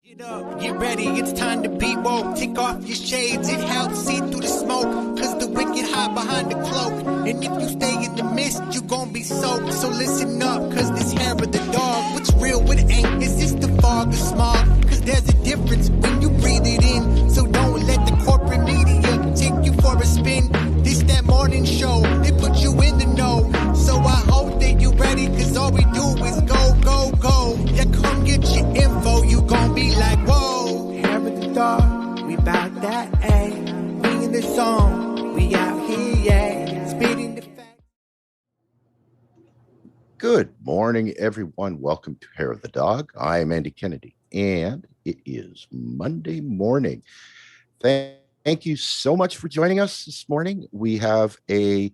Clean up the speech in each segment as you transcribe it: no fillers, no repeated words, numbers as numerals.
Get up, get ready, it's time to be woke. Take off your shades, it helps see through the smoke. Cause the wicked hide behind the cloak. And if you stay in the mist, you gon' be soaked. So listen up, cause this hair of the dog. What's real, what ain't? Is this the fog or smog? Cause there's a difference when you breathe it in. So don't let the corporate media take you for a spin. This that morning show, they put you in the know. So I hope that you ready, cause all we do is go, go, go. Yeah, come get your info, you gon' be like, whoa. Hair of the dog, we bout that, ayy. We in the zone, we out here, yeah. Spitting the facts. Good morning, everyone. Welcome to Hair of the Dog. I am Andy Kennedy, and it is Monday morning. Thank you so much for joining us this morning. We have a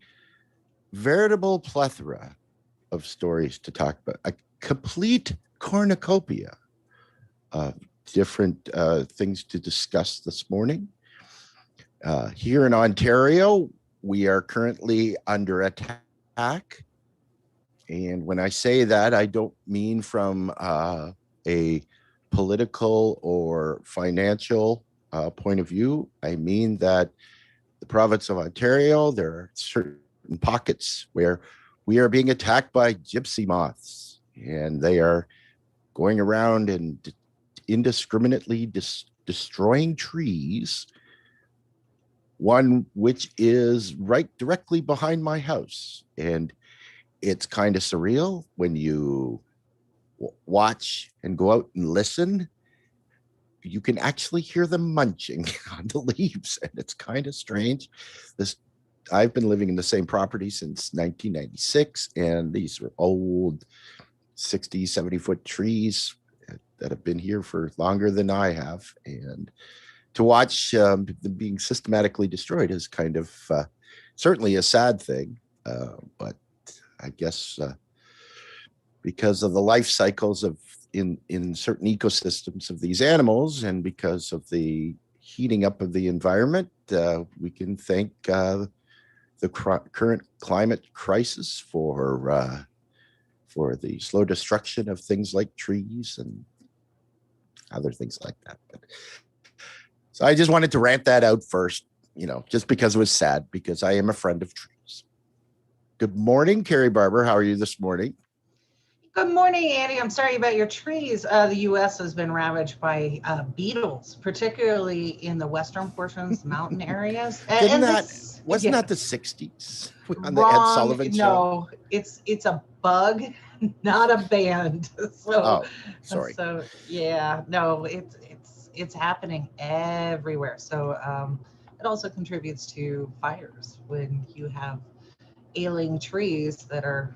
veritable plethora of stories to talk about, a complete cornucopia of different things to discuss this morning. Here in Ontario, we are currently under attack. And when I say that, I don't mean from a political or financial point of view. I mean that the province of Ontario, there are certain pockets where we are being attacked by gypsy moths, and they are going around and indiscriminately destroying trees. One which is right directly behind my house, and it's kind of surreal when you watch and go out and listen. You can actually hear them munching on the leaves, and it's kind of strange. I've been living in the same property since 1996, and these are old 60, 70-foot trees that have been here for longer than I have. And to watch them being systematically destroyed is kind of certainly a sad thing, but I guess because of the life cycles of in certain ecosystems of these animals, and because of the heating up of the environment, we can thank the current climate crisis for the slow destruction of things like trees and other things like that. So I just wanted to rant that out first, just because it was sad, because I am a friend of trees. Good morning, Carrie Barber. How are you this morning? Good morning, Andy. I'm sorry about your trees. The U.S. has been ravaged by beetles, particularly in the western portions, mountain areas. Wasn't that the 60s on the Ed Sullivan show? No, it's a bug, not a band. Sorry. So yeah, no, it's happening everywhere. So it also contributes to fires when you have ailing trees that are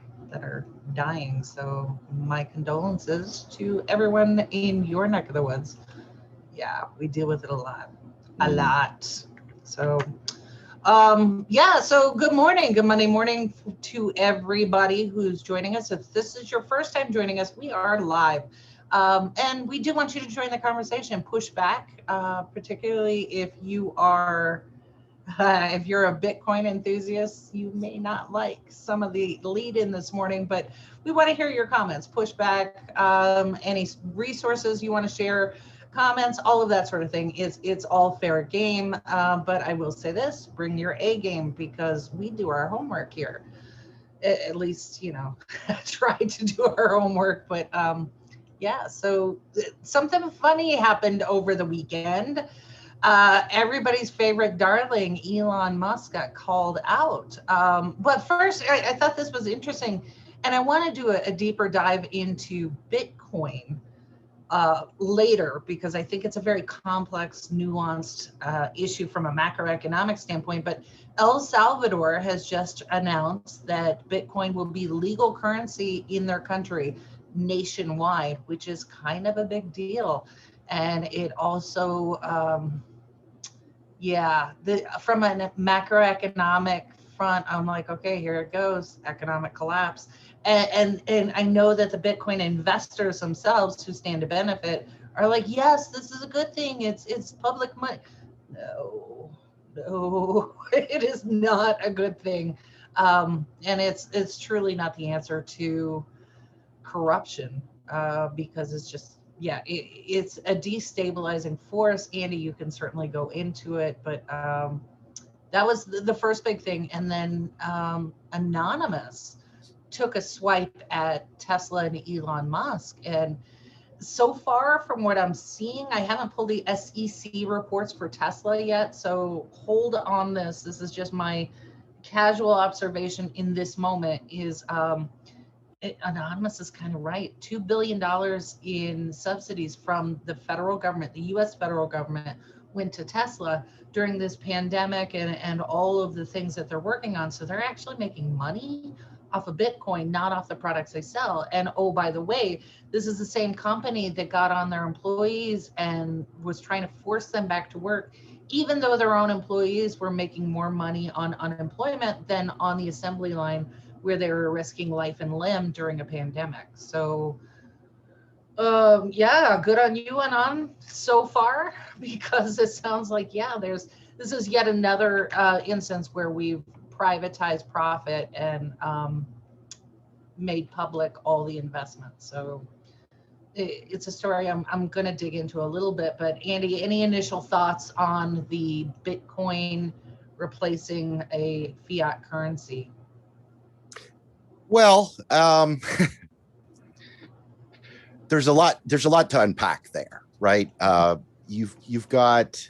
dying. So my condolences to everyone in your neck of the woods. Yeah, we deal with it a lot. So so good morning, good Monday morning to everybody who's joining us. If this is your first time joining us, we are live. And we do want you to join the conversation, push back, particularly if you are if you're a Bitcoin enthusiast. You may not like some of the lead in this morning, but we want to hear your comments, push back, any resources you want to share, comments, all of that sort of thing. It's all fair game. But I will say this, bring your A game, because we do our homework here. At least, try to do our homework. But so something funny happened over the weekend. Everybody's favorite darling, Elon Musk, got called out. But first, I thought this was interesting, and I want to do a deeper dive into Bitcoin later, because I think it's a very complex, nuanced issue from a macroeconomic standpoint. But El Salvador has just announced that Bitcoin will be legal currency in their country nationwide, which is kind of a big deal. And it also, from a macroeconomic front, I'm like, okay, here it goes, economic collapse. And I know that the Bitcoin investors themselves who stand to benefit are like, yes, this is a good thing. It's public money. No, it is not a good thing. And it's truly not the answer to corruption, because it's just yeah, it's a destabilizing force. Andy, you can certainly go into it, but that was the first big thing. And then Anonymous took a swipe at Tesla and Elon Musk. And so far from what I'm seeing, I haven't pulled the SEC reports for Tesla yet. So hold on this. This is just my casual observation in this moment is Anonymous is kind of right. $2 billion in subsidies from the federal government, the US federal government, went to Tesla during this pandemic and all of the things that they're working on. So they're actually making money off of Bitcoin, not off the products they sell. And oh, by the way, this is the same company that got on their employees and was trying to force them back to work, even though their own employees were making more money on unemployment than on the assembly line where they were risking life and limb during a pandemic. So yeah, good on you, Anon, so far, because it sounds like, yeah, this is yet another instance where we've privatized profit and made public all the investments. So it's a story I'm going to dig into a little bit. But Andy, any initial thoughts on the Bitcoin replacing a fiat currency? Well, there's a lot to unpack there, right? You've got,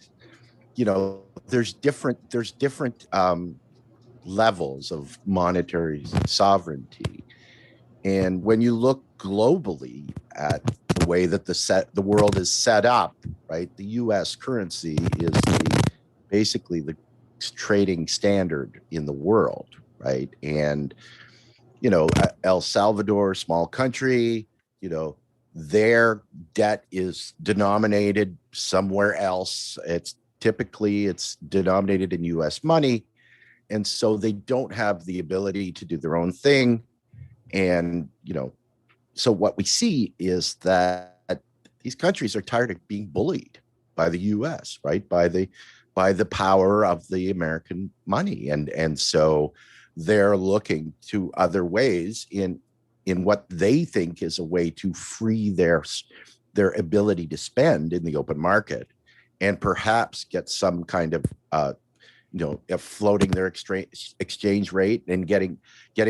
there's different levels of monetary sovereignty, and when you look globally at the way that the world is set up, right? The U.S. currency is basically the trading standard in the world, right? And El Salvador, small country, their debt is denominated somewhere else. It's denominated in US money. And so they don't have the ability to do their own thing. And, so what we see is that these countries are tired of being bullied by the US, right? By the power of the American money. And so they're looking to other ways in what they think is a way to free their ability to spend in the open market, and perhaps get some kind of floating their exchange rate and getting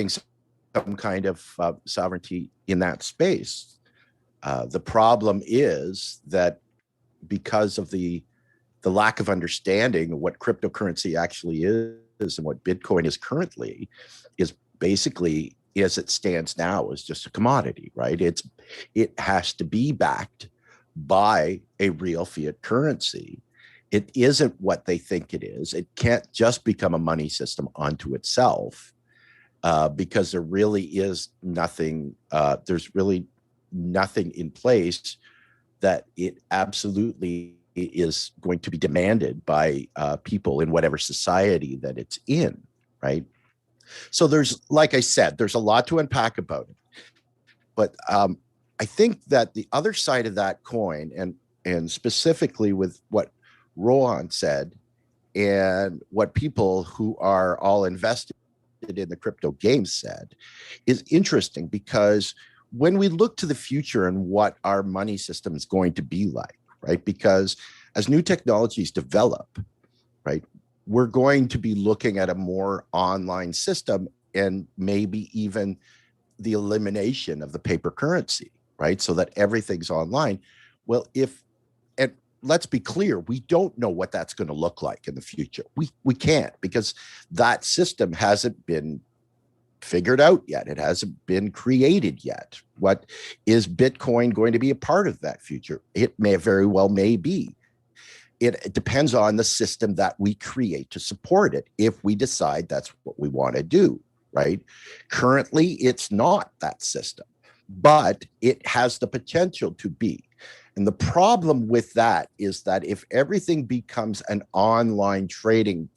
some kind of sovereignty in that space. The problem is that because of the lack of understanding of what cryptocurrency actually is and what Bitcoin is currently, is basically, as it stands now, is just a commodity, right? It has to be backed by a real fiat currency. It isn't what they think it is. It can't just become a money system unto itself, because there really is nothing. There's really nothing in place that it absolutely is going to be demanded by people in whatever society that it's in, right? So like I said, there's a lot to unpack about it. But I think that the other side of that coin, and specifically with what Rohan said and what people who are all invested in the crypto game said, is interesting, because when we look to the future and what our money system is going to be like, right? Because as new technologies develop, right, we're going to be looking at a more online system, and maybe even the elimination of the paper currency, right? So that everything's online. Well, and let's be clear, we don't know what that's going to look like in the future. We can't, because that system hasn't been figured out yet. It hasn't been created yet. What is Bitcoin going to be a part of that future? It may very well may be. It depends on the system that we create to support it, if we decide that's what we want to do, right? Currently, it's not that system, but it has the potential to be. And the problem with that is that if everything becomes an online trading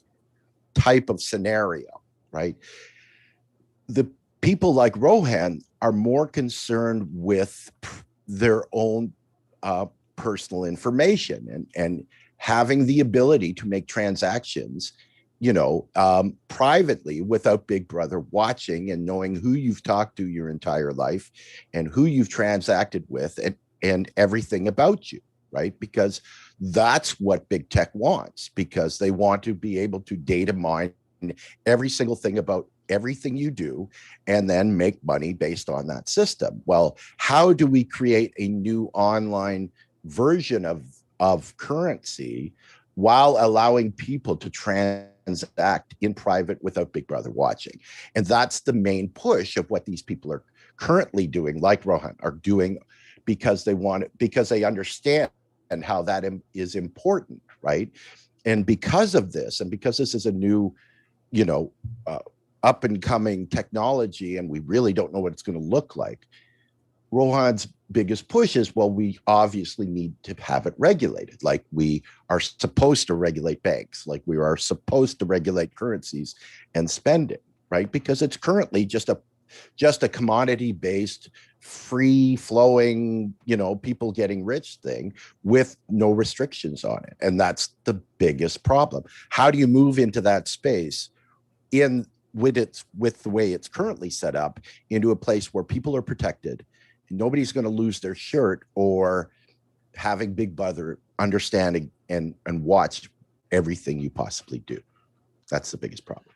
type of scenario, right, the people like Rohan are more concerned with their own personal information and having the ability to make transactions, privately, without Big Brother watching and knowing who you've talked to your entire life and who you've transacted with, and everything about you, right? Because that's what big tech wants, because they want to be able to data mine every single thing about everything you do and then make money based on that system. Well, how do we create a new online version of currency while allowing people to transact in private without Big Brother watching? And that's the main push of what these people are currently doing, like Rohan, are doing, because they understand and how that is important, right? And because of this, and because this is a new, up and coming technology, and we really don't know what it's going to look like, Rohan's biggest push is, well, we obviously need to have it regulated, like we are supposed to regulate banks, like we are supposed to regulate currencies and spending, right? Because it's currently just a commodity-based, free-flowing, people getting rich thing with no restrictions on it. And that's the biggest problem. How do you move into that space with the way it's currently set up, into a place where people are protected, nobody's going to lose their shirt, or having Big Brother understanding and watch everything you possibly do? That's the biggest problem.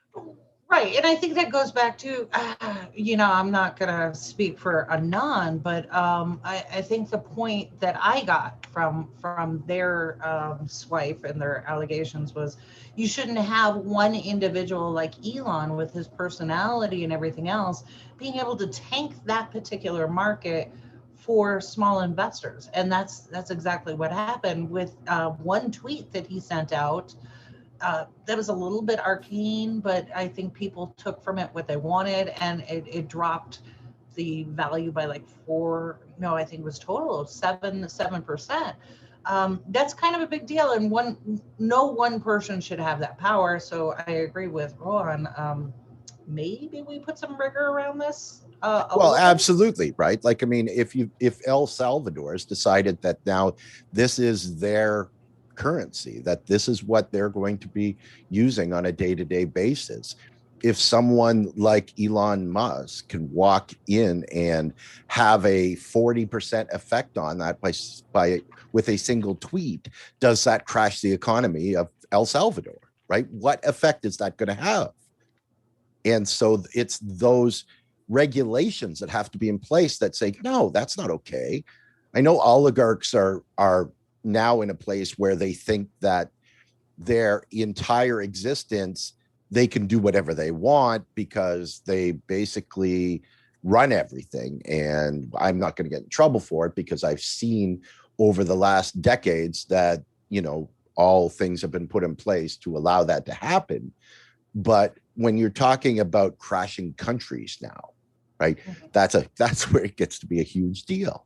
Right. And I think that goes back to, I'm not going to speak for Anon, but I think the point that I got from their swipe and their allegations was, you shouldn't have one individual like Elon, with his personality and everything else, being able to tank that particular market for small investors. And that's exactly what happened with one tweet that he sent out. That was a little bit arcane, but I think people took from it what they wanted, and it dropped the value by like I think it was total of 7%. That's kind of a big deal, and no one person should have that power. So I agree with Rohan. Maybe we put some rigor around this. Well, absolutely, right? Like, I mean, if El Salvador has decided that now this is their currency, that this is what they're going to be using on a day-to-day basis, if someone like Elon Musk can walk in and have a 40% effect on that by with a single tweet, does that crash the economy of El Salvador, right? What effect is that going to have? And so it's those regulations that have to be in place that say, no, that's not okay. I know oligarchs are now in a place where they think that their entire existence, they can do whatever they want because they basically run everything. And I'm not going to get in trouble for it, because I've seen over the last decades that, all things have been put in place to allow that to happen. But when you're talking about crashing countries now, right, that's where it gets to be a huge deal.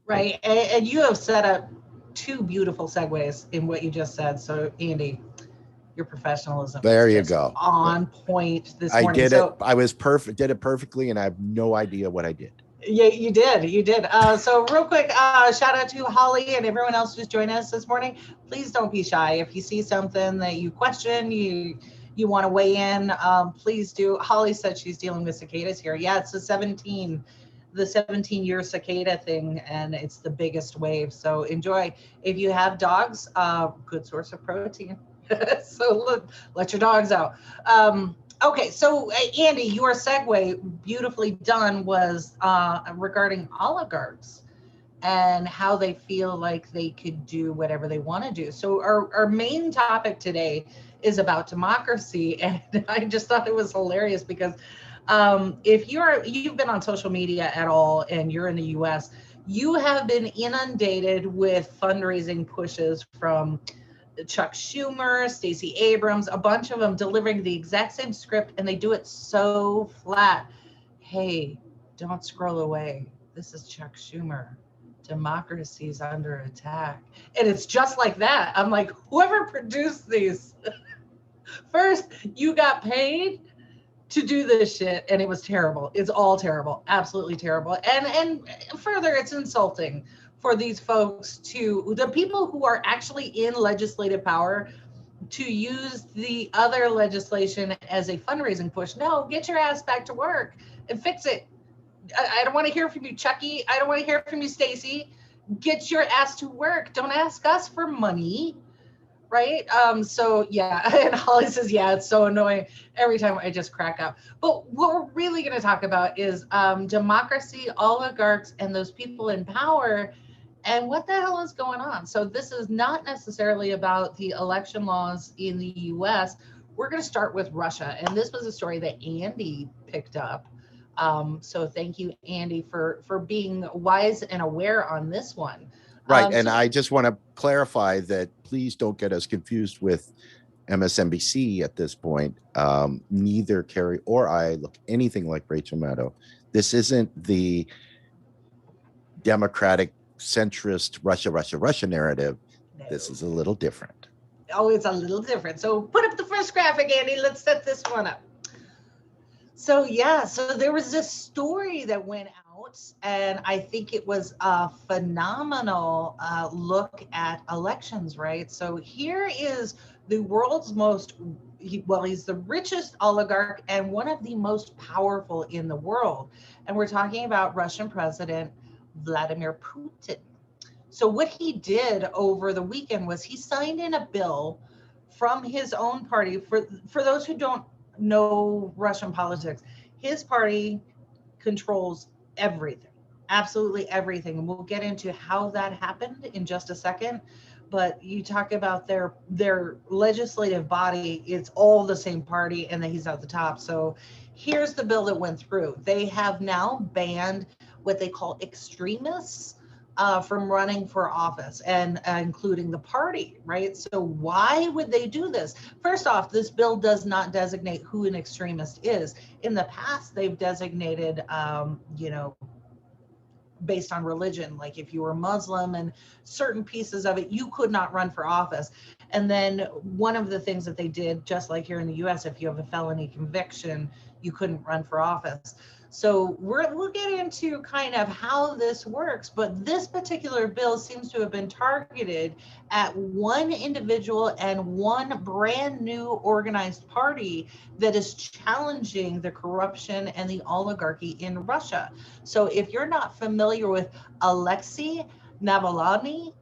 Right. And you have set up two beautiful segues in what you just said. So, Andy, your professionalism. There you go. On point this morning. I did it. I was perfect. Did it perfectly, and I have no idea what I did. Yeah, you did. You did. So real quick, shout out to Holly and everyone else who's joining us this morning. Please don't be shy. If you see something that you question, you want to weigh in, please do. Holly said she's dealing with cicadas here. Yeah, it's the 17-year cicada thing, and it's the biggest wave. So enjoy. If you have dogs, good source of protein. So let your dogs out. Okay, so Andy, your segue, beautifully done, was regarding oligarchs and how they feel like they could do whatever they want to do. So our main topic today is about democracy, and I just thought it was hilarious because if you've been on social media at all and you're in the US, you have been inundated with fundraising pushes from Chuck Schumer, Stacey Abrams, a bunch of them delivering the exact same script, and they do it so flat. Hey, don't scroll away. This is Chuck Schumer. Democracy's under attack. And it's just like that. I'm like, whoever produced these, first, you got paid to do this shit, and it was terrible. It's all terrible, absolutely terrible. And further, it's insulting for these folks, the people who are actually in legislative power, to use the other legislation as a fundraising push. No, get your ass back to work and fix it. I don't want to hear from you, Chucky. I don't want to hear from you, Stacey. get your ass to work. Don't ask us for money. Right. So, yeah. And Holly says, yeah, it's so annoying every time I just crack up. But what we're really going to talk about is democracy, oligarchs, and those people in power. And what the hell is going on? So this is not necessarily about the election laws in the US. We're going to start with Russia. And this was a story that Andy picked up. So thank you, Andy, for being wise and aware on this one. Right. And I just want to clarify that please don't get us confused with MSNBC at this point. Neither Carrie or I look anything like Rachel Maddow. This isn't the democratic centrist Russia narrative. No. This is a little different. Oh, it's a little different. So put up the first graphic, Andy. Let's set this one up. So, yeah, so there was this story that went out, and I think it was a phenomenal look at elections, right? So here is the world's he's the richest oligarch and one of the most powerful in the world. And we're talking about Russian President Vladimir Putin. So what he did over the weekend was he signed in a bill from his own party. For those who don't know Russian politics, his party controls everything, absolutely everything. And we'll get into how that happened in just a second. But you talk about their legislative body, it's all the same party, and then he's at the top. So here's the bill that went through. They have now banned what they call extremists from running for office, and including the party, right? So why would they do this? First off, this bill does not designate who an extremist is. In the past, they've designated, based on religion, like if you were Muslim and certain pieces of it, you could not run for office. And then one of the things that they did, just like here in the US, if you have a felony conviction, you couldn't run for office. So we'll get into kind of how this works, but this particular bill seems to have been targeted at one individual and one brand new organized party that is challenging the corruption and the oligarchy in Russia. So if you're not familiar with Alexei Navalny,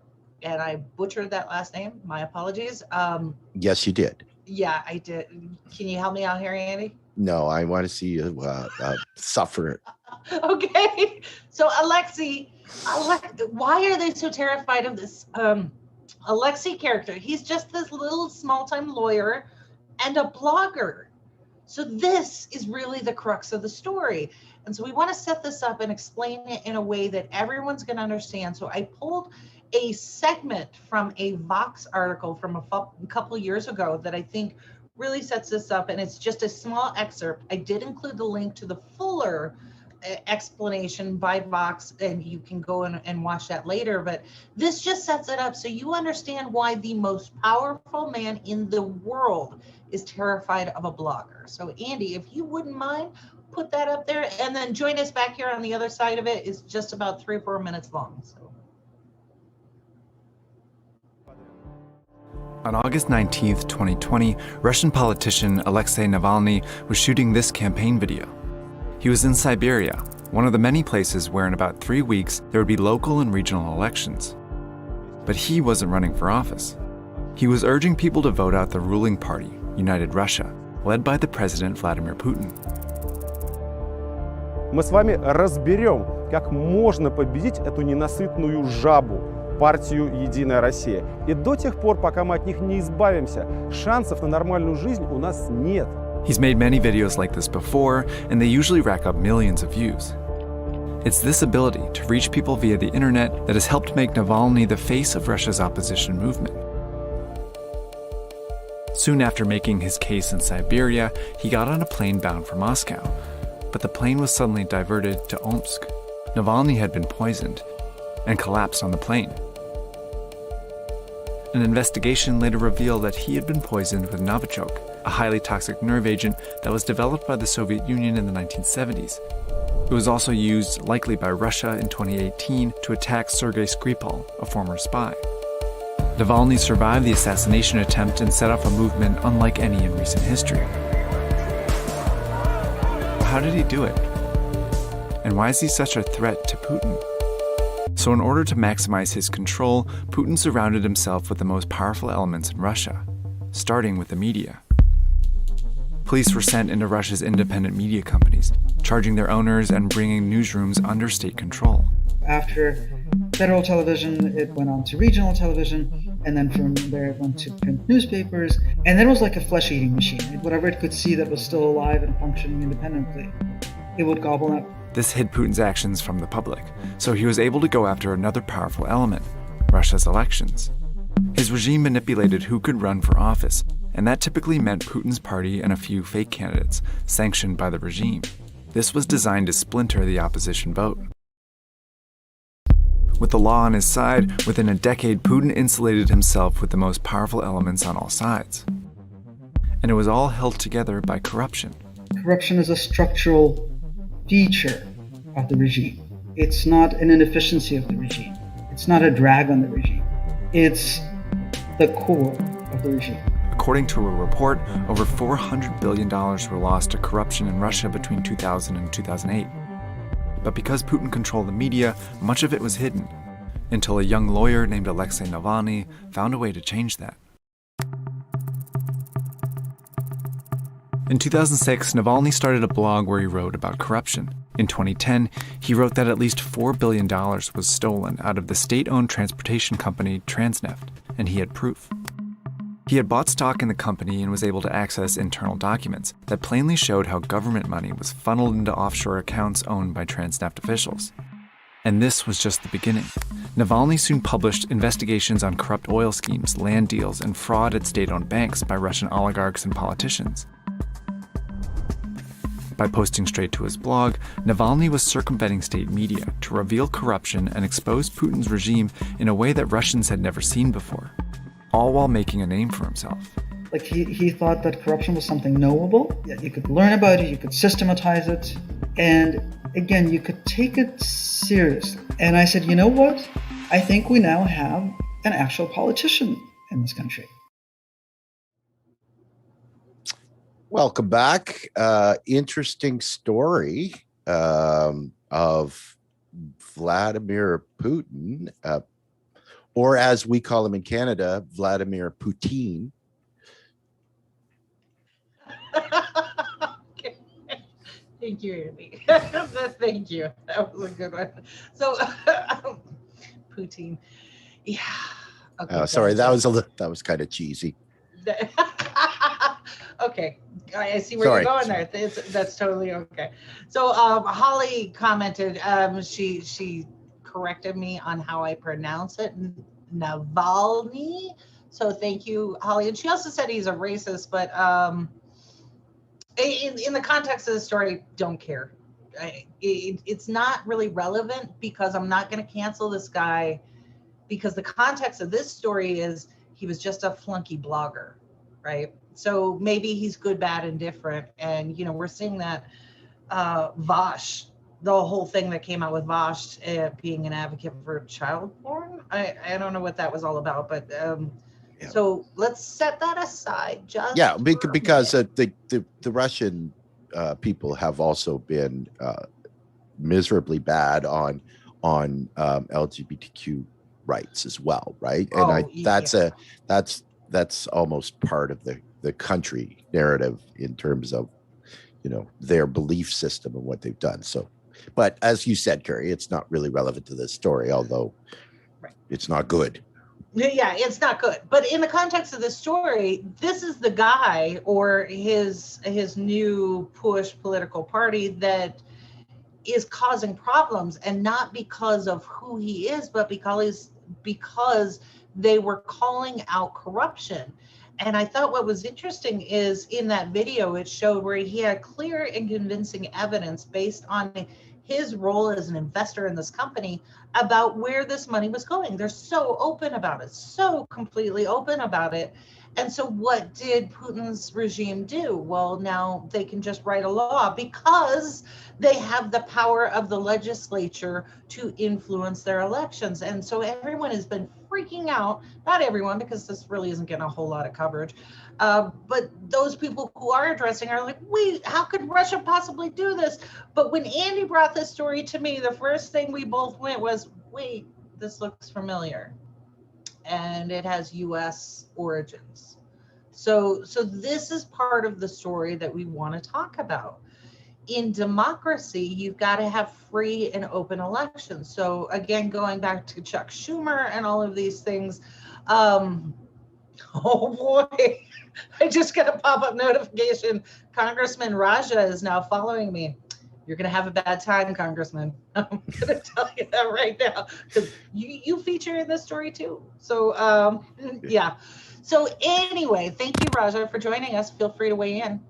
and I butchered that last name, my apologies. Yes, you did. Yeah, I did. Can you help me out here, Andy? No, I want to see you suffer. Okay. So Alexei, why are they so terrified of this Alexei character? He's just this little small-time lawyer and a blogger. So this is really the crux of the story. And so we want to set this up and explain it in a way that everyone's going to understand. So I pulled a segment from a Vox article from a couple of years ago that I think really sets this up, and it's just a small excerpt. I did include the link to the fuller explanation by Vox, and you can go and watch that later, but this just sets it up so you understand why the most powerful man in the world is terrified of a blogger. So Andy, if you wouldn't mind, put that up there, and then join us back here on the other side of it. It's just about 3 or 4 minutes long. So. On August 19th, 2020, Russian politician Alexei Navalny was shooting this campaign video. He was in Siberia, one of the many places where in about 3 weeks there would be local and regional elections. But he wasn't running for office. He was urging people to vote out the ruling party, United Russia, led by the president Vladimir Putin. Мы с вами разберем, как можно победить эту ненасытную жабу, партию «Единая Россия». И до тех пор, пока мы от них не избавимся, шансов на нормальную жизнь у нас нет. He's made many videos like this before, and they usually rack up millions of views. It's this ability to reach people via the internet that has helped make Navalny the face of Russia's opposition movement. Soon after making his case in Siberia, he got on a plane bound for Moscow. But the plane was suddenly diverted to Omsk. Navalny had been poisoned and collapsed on the plane. An investigation later revealed that he had been poisoned with Novichok, a highly toxic nerve agent that was developed by the Soviet Union in the 1970s. It was also used, likely by Russia in 2018, to attack Sergei Skripal, a former spy. Navalny survived the assassination attempt and set off a movement unlike any in recent history. How did he do it? And why is he such a threat to Putin? So in order to maximize his control, Putin surrounded himself with the most powerful elements in Russia, starting with the media. Police were sent into Russia's independent media companies, charging their owners and bringing newsrooms under state control. After federal television, it went on to regional television, and then from there it went to print newspapers, and then it was like a flesh-eating machine. Whatever it could see that was still alive and functioning independently, it would gobble up. This hid Putin's actions from the public, so he was able to go after another powerful element, Russia's elections. His regime manipulated who could run for office, and that typically meant Putin's party and a few fake candidates, sanctioned by the regime. This was designed to splinter the opposition vote. With the law on his side, within a decade, Putin insulated himself with the most powerful elements on all sides. And it was all held together by corruption. Corruption is a structural feature of the regime. It's not an inefficiency of the regime. It's not a drag on the regime. It's the core of the regime. According to a report, over $400 billion were lost to corruption in Russia between 2000 and 2008. But because Putin controlled the media, much of it was hidden, until a young lawyer named Alexei Navalny found a way to change that. In 2006, Navalny started a blog where he wrote about corruption. In 2010, he wrote that at least $4 billion was stolen out of the state-owned transportation company Transneft, and he had proof. He had bought stock in the company and was able to access internal documents that plainly showed how government money was funneled into offshore accounts owned by Transneft officials. And this was just the beginning. Navalny soon published investigations on corrupt oil schemes, land deals, and fraud at state-owned banks by Russian oligarchs and politicians. By posting straight to his blog, Navalny was circumventing state media to reveal corruption and expose Putin's regime in a way that Russians had never seen before, all while making a name for himself. Like he thought that corruption was something knowable, that you could learn about it, you could systematize it, and again, you could take it seriously. And I said, you know what? I think we now have an actual politician in this country. Welcome back. Interesting story of Vladimir Putin, or as we call him in Canada, Vladimir Poutine. Okay. Thank you, Andy. Thank you. That was a good one. So, Poutine. Yeah. Okay, Sorry, that was kind of cheesy. Okay, I see where you're going there. That's totally okay. So Holly commented, she corrected me on how I pronounce it, Navalny. So thank you, Holly. And she also said he's a racist, but in the context of the story, don't care. It's not really relevant because I'm not going to cancel this guy because the context of this story is he was just a flunky blogger, right? So maybe he's good, bad, and different. And, you know, we're seeing that Vosh, the whole thing that came out with Vosh being an advocate for child porn. I don't know what that was all about, but yeah. So let's set that aside. Just because the Russian people have also been miserably bad on LGBTQ rights as well, right? And that's almost part of the country narrative in terms of, you know, their belief system and what they've done. So, but as you said, Carrie, it's not really relevant to this story, although it's not good. Yeah, it's not good. But in the context of this story, this is the guy or his new push political party that is causing problems, and not because of who he is, but because they were calling out corruption. And I thought what was interesting is in that video, it showed where he had clear and convincing evidence based on his role as an investor in this company about where this money was going. They're so open about it, so completely open about it. And so what did Putin's regime do? Well, now they can just write a law because they have the power of the legislature to influence their elections. And so everyone has been freaking out, not everyone, because this really isn't getting a whole lot of coverage. But those people who are addressing are like, wait, how could Russia possibly do this? But when Andy brought this story to me, the first thing we both went was, wait, this looks familiar. And it has US origins. So this is part of the story that we want to talk about. In democracy, you've got to have free and open elections. So again, going back to Chuck Schumer and all of these things, oh boy, I just got a pop-up notification. Congressman Raja is now following me. You're going to have a bad time, Congressman. I'm going to tell you that right now, because you feature in this story too. So yeah. So anyway, thank you, Raja, for joining us. Feel free to weigh in.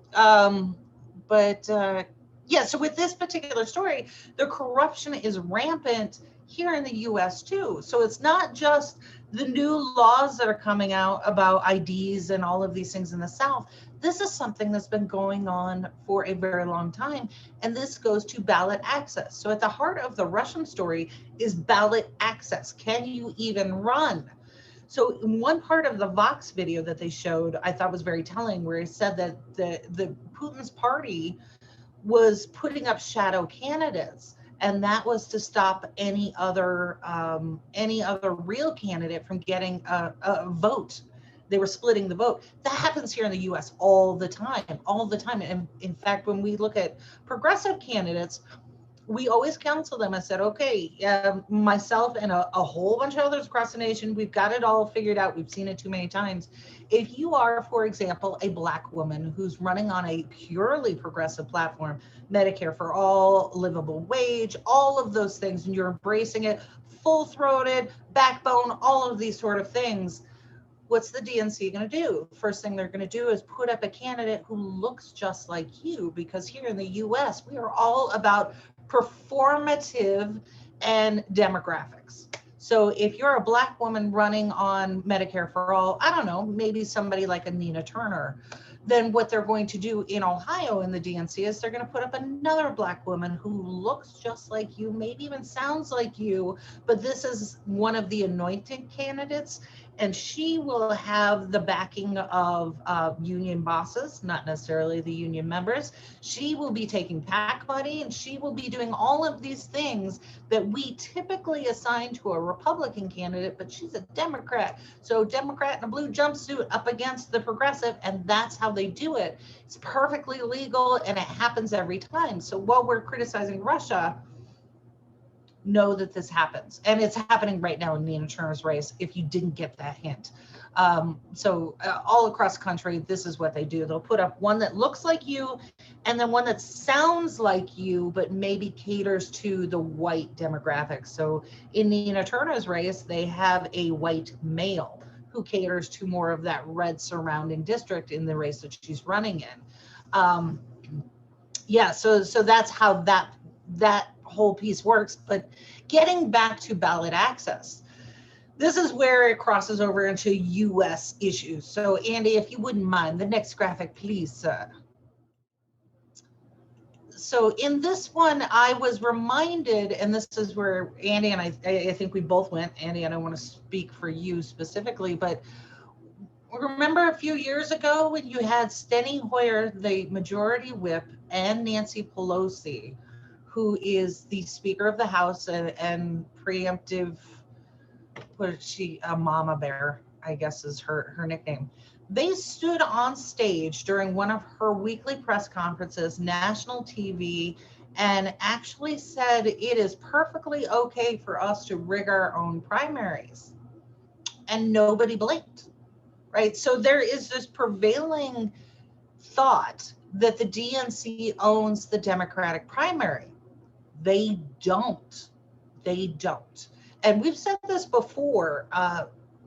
Yeah, so with this particular story, the corruption is rampant here in the US too. So it's not just the new laws that are coming out about IDs and all of these things in the South. This is something that's been going on for a very long time. And this goes to ballot access. So at the heart of the Russian story is ballot access. Can you even run? So in one part of the Vox video that they showed, I thought was very telling, where he said that the Putin's party was putting up shadow candidates, and that was to stop any other real candidate from getting a vote. They were splitting the vote. That happens here in the U.S. all the time. And in fact, when we look at progressive candidates, we always counsel them. I said, okay, myself and a whole bunch of others across the nation, we've got it all figured out. We've seen it too many times. If you are, for example, a Black woman who's running on a purely progressive platform, Medicare for all, livable wage, all of those things, and you're embracing it, full-throated, backbone, all of these sort of things, what's the DNC going to do? First thing they're going to do is put up a candidate who looks just like you, because here in the US, we are all about performative and demographics. So if you're a Black woman running on Medicare for all, I don't know, maybe somebody like a Nina Turner, then what they're going to do in Ohio in the DNC is they're going to put up another Black woman who looks just like you, maybe even sounds like you, but this is one of the anointed candidates, and she will have the backing of union bosses, not necessarily the union members. She will be taking PAC money, and she will be doing all of these things that we typically assign to a Republican candidate, but she's a Democrat. So Democrat in a blue jumpsuit up against the progressive, and that's how they do it. It's perfectly legal, and it happens every time. So while we're criticizing Russia, know that this happens, and it's happening right now in Nina Turner's race, if you didn't get that hint. All across the country, this is what they do. They'll put up one that looks like you, and then one that sounds like you, but maybe caters to the white demographic. So in Nina Turner's race, they have a white male who caters to more of that red surrounding district in the race that she's running in. So that's how that whole piece works. But getting back to ballot access, this is where it crosses over into U.S. issues. So Andy, if you wouldn't mind, the next graphic, please, sir. So in this one, I was reminded, and this is where Andy and I think we both went. Andy, I don't want to speak for you specifically, but remember a few years ago when you had Steny Hoyer, the majority whip, and Nancy Pelosi, who is the Speaker of the House and preemptive, what is she, a mama bear, I guess is her nickname. They stood on stage during one of her weekly press conferences, national TV, and actually said it is perfectly okay for us to rig our own primaries. And nobody blinked, right? So there is this prevailing thought that the DNC owns the Democratic primary. They don't. And we've said this before.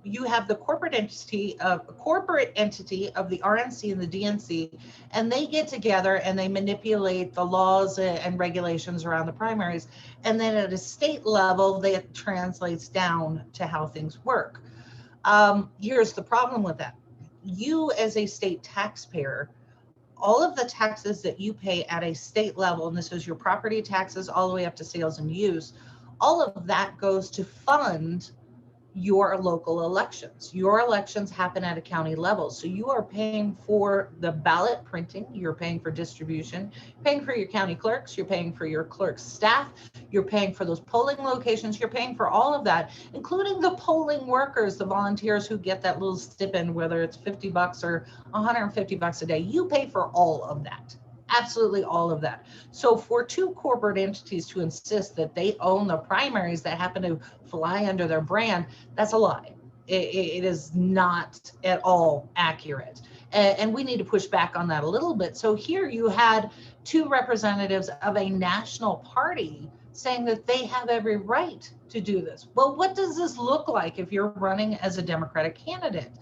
You have the corporate entity of the RNC and the DNC, and they get together and they manipulate the laws and regulations around the primaries. And then at a state level, that translates down to how things work. Here's the problem with that. You as a state taxpayer, all of the taxes that you pay at a state level, and this is your property taxes all the way up to sales and use, all of that goes to fund your local elections. Your elections happen at a county level. So you are paying for the ballot printing, you're paying for distribution, paying for your county clerks, you're paying for your clerk's staff, you're paying for those polling locations, you're paying for all of that, including the polling workers, the volunteers who get that little stipend, whether it's $50 or $150 a day. You pay for all of that. Absolutely all of that. So for two corporate entities to insist that they own the primaries that happen to fly under their brand, that's a lie. It is not at all accurate. And we need to push back on that a little bit. So here you had two representatives of a national party saying that they have every right to do this. Well, what does this look like if you're running as a Democratic candidate,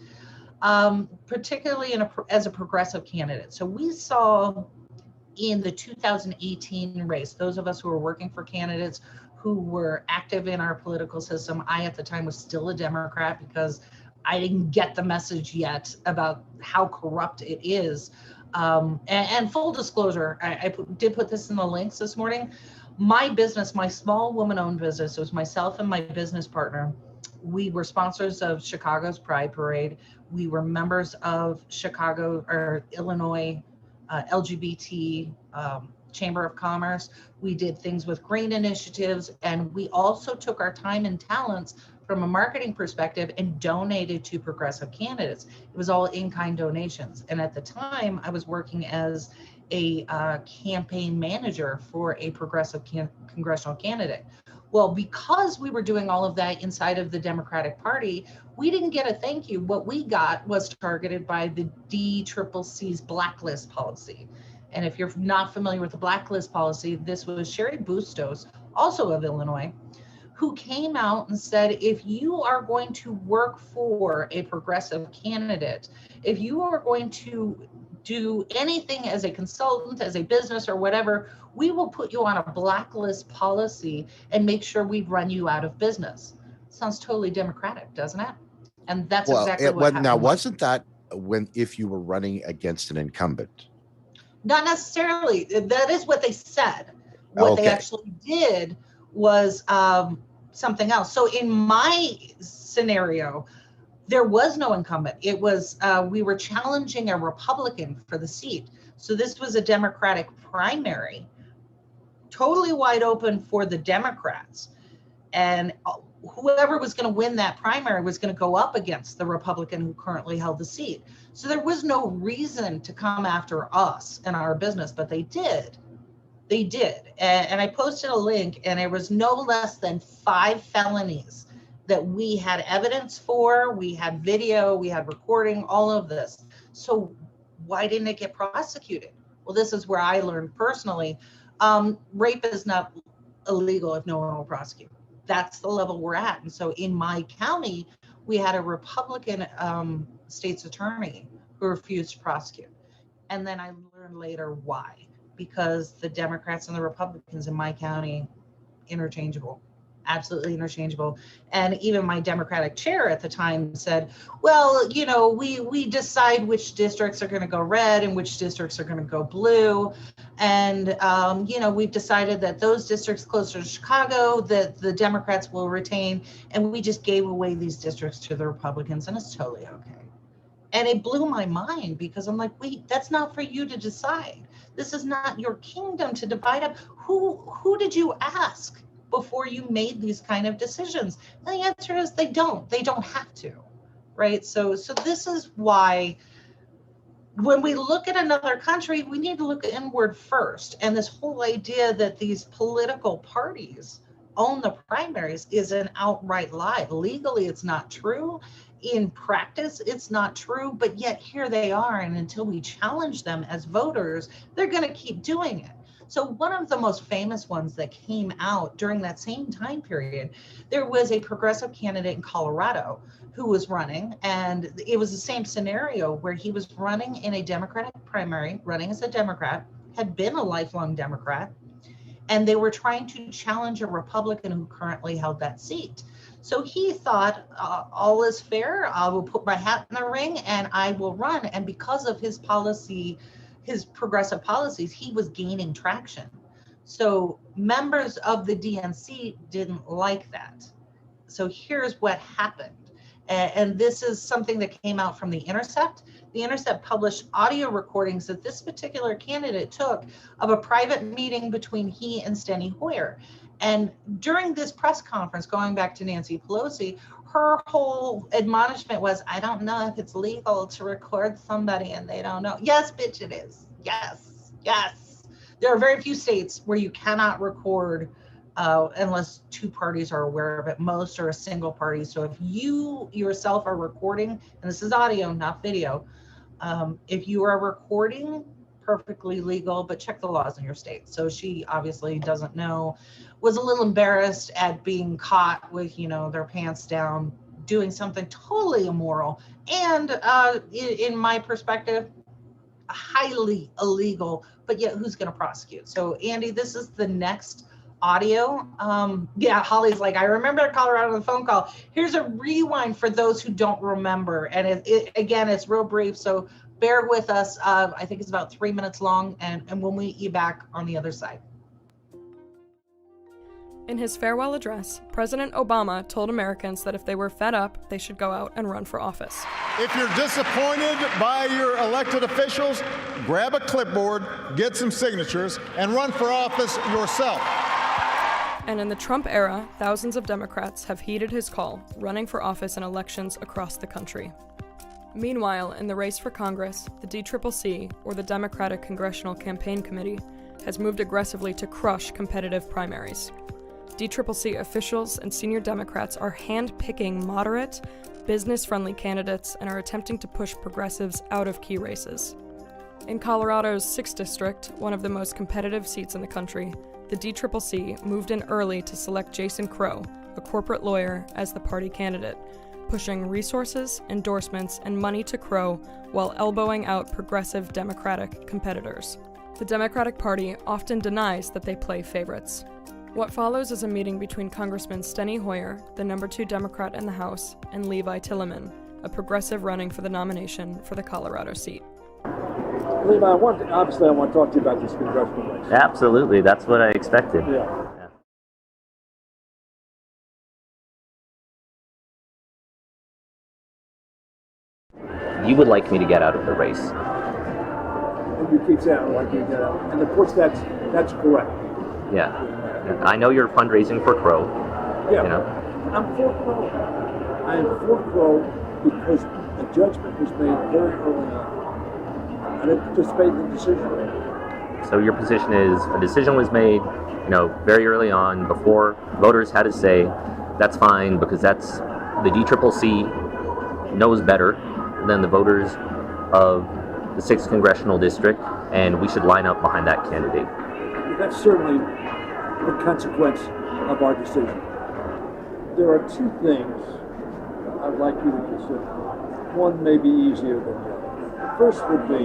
particularly as a progressive candidate? So we saw in the 2018 race, those of us who were working for candidates who were active in our political system, I at the time was still a Democrat because I didn't get the message yet about how corrupt it is. And full disclosure, I did put this in the links this morning. My business, my small woman-owned business, it was myself and my business partner. We were sponsors of Chicago's Pride Parade. We were members of Chicago or Illinois LGBT Chamber of Commerce. We did things with green initiatives, and we also took our time and talents from a marketing perspective and donated to progressive candidates. It was all in-kind donations. And at the time, I was working as a campaign manager for a progressive congressional candidate. Well, because we were doing all of that inside of the Democratic Party, we didn't get a thank you. What we got was targeted by the DCCC's Blacklist Policy. And if you're not familiar with the Blacklist Policy, this was Sherry Bustos, also of Illinois, who came out and said, if you are going to work for a progressive candidate, if you are going to do anything as a consultant, as a business or whatever, we will put you on a blacklist policy and make sure we run you out of business. Sounds totally democratic, doesn't it? And that's exactly what happened. Now, wasn't that if you were running against an incumbent? Not necessarily. That is what they said. What they actually did was something else. So in my scenario, there was no incumbent. It was, we were challenging a Republican for the seat. So this was a Democratic primary, totally wide open for the Democrats. And whoever was going to win that primary was going to go up against the Republican who currently held the seat. So there was no reason to come after us and our business, but they did. They did. And I posted a link, and there was no less than 5 felonies that we had evidence for. We had video, we had recording, all of this. So why didn't it get prosecuted? Well, this is where I learned personally, rape is not illegal if no one will prosecute. That's the level we're at. And so in my county, we had a Republican state's attorney who refused to prosecute. And then I learned later why, because the Democrats and the Republicans in my county, interchangeable. Absolutely interchangeable. And even my Democratic chair at the time said, well, you know, we decide which districts are going to go red and which districts are going to go blue. And, you know, we've decided that those districts closer to Chicago that the Democrats will retain. And we just gave away these districts to the Republicans, and it's totally okay. And it blew my mind because I'm like, wait, that's not for you to decide. This is not your kingdom to divide up. Who did you ask before you made these kind of decisions? And the answer is they don't have to, right? So this is why when we look at another country, we need to look inward first. And this whole idea that these political parties own the primaries is an outright lie. Legally, it's not true. In practice, it's not true, but yet here they are. And until we challenge them as voters, they're going to keep doing it. So one of the most famous ones that came out during that same time period, there was a progressive candidate in Colorado who was running, and it was the same scenario where he was running in a Democratic primary, running as a Democrat, had been a lifelong Democrat, and they were trying to challenge a Republican who currently held that seat. So he thought, all is fair, I will put my hat in the ring and I will run. And because of his policy, his progressive policies, he was gaining traction. So members of the DNC didn't like that. So here's what happened. And this is something that came out from The Intercept. The Intercept published audio recordings that this particular candidate took of a private meeting between he and Steny Hoyer. And during this press conference, going back to Nancy Pelosi, her whole admonishment was, I don't know if it's legal to record somebody and they don't know. Yes, bitch, it is. Yes, yes. There are very few states where you cannot record unless two parties are aware of it. Most are a single party. So if you yourself are recording, and this is audio, not video, if you are recording, perfectly legal, but check the laws in your state. So she obviously doesn't know, was a little embarrassed at being caught with, their pants down, doing something totally immoral. And in my perspective, highly illegal, but yet who's going to prosecute? So Andy, this is the next audio. Holly's like, I remember Colorado on the phone call. Here's a rewind for those who don't remember. And again, it's real brief. So bear with us. I think it's about 3 minutes long, and we'll meet you back on the other side. In his farewell address, President Obama told Americans that if they were fed up, they should go out and run for office. If you're disappointed by your elected officials, grab a clipboard, get some signatures, and run for office yourself. And in the Trump era, thousands of Democrats have heeded his call, running for office in elections across the country. Meanwhile, in the race for Congress, the DCCC, or the Democratic Congressional Campaign Committee, has moved aggressively to crush competitive primaries. DCCC officials and senior Democrats are hand-picking moderate, business-friendly candidates and are attempting to push progressives out of key races. In Colorado's 6th District, one of the most competitive seats in the country, the DCCC moved in early to select Jason Crow, a corporate lawyer, as the party candidate, pushing resources, endorsements, and money to Crow while elbowing out progressive Democratic competitors. The Democratic Party often denies that they play favorites. What follows is a meeting between Congressman Steny Hoyer, the number 2 Democrat in the House, and Levi Tillemann, a progressive running for the nomination for the Colorado seat. Levi, I want to talk to you about this congressional race. Absolutely, that's what I expected. Yeah. You would like me to get out of the race. And you keep saying, I would like you to get out. And of course, that's correct. Yeah. I know you're fundraising for Crow. Yeah. I'm for Crow. I am for Crow because a judgment was made very early on. I didn't participate in the decision. So your position is a decision was made, very early on, before voters had to say, that's fine, because that's the DCCC knows better than the voters of the 6th Congressional District, and we should line up behind that candidate. That's certainly the consequence of our decision. There are 2 things I'd like you to consider. One may be easier than the other. The first would be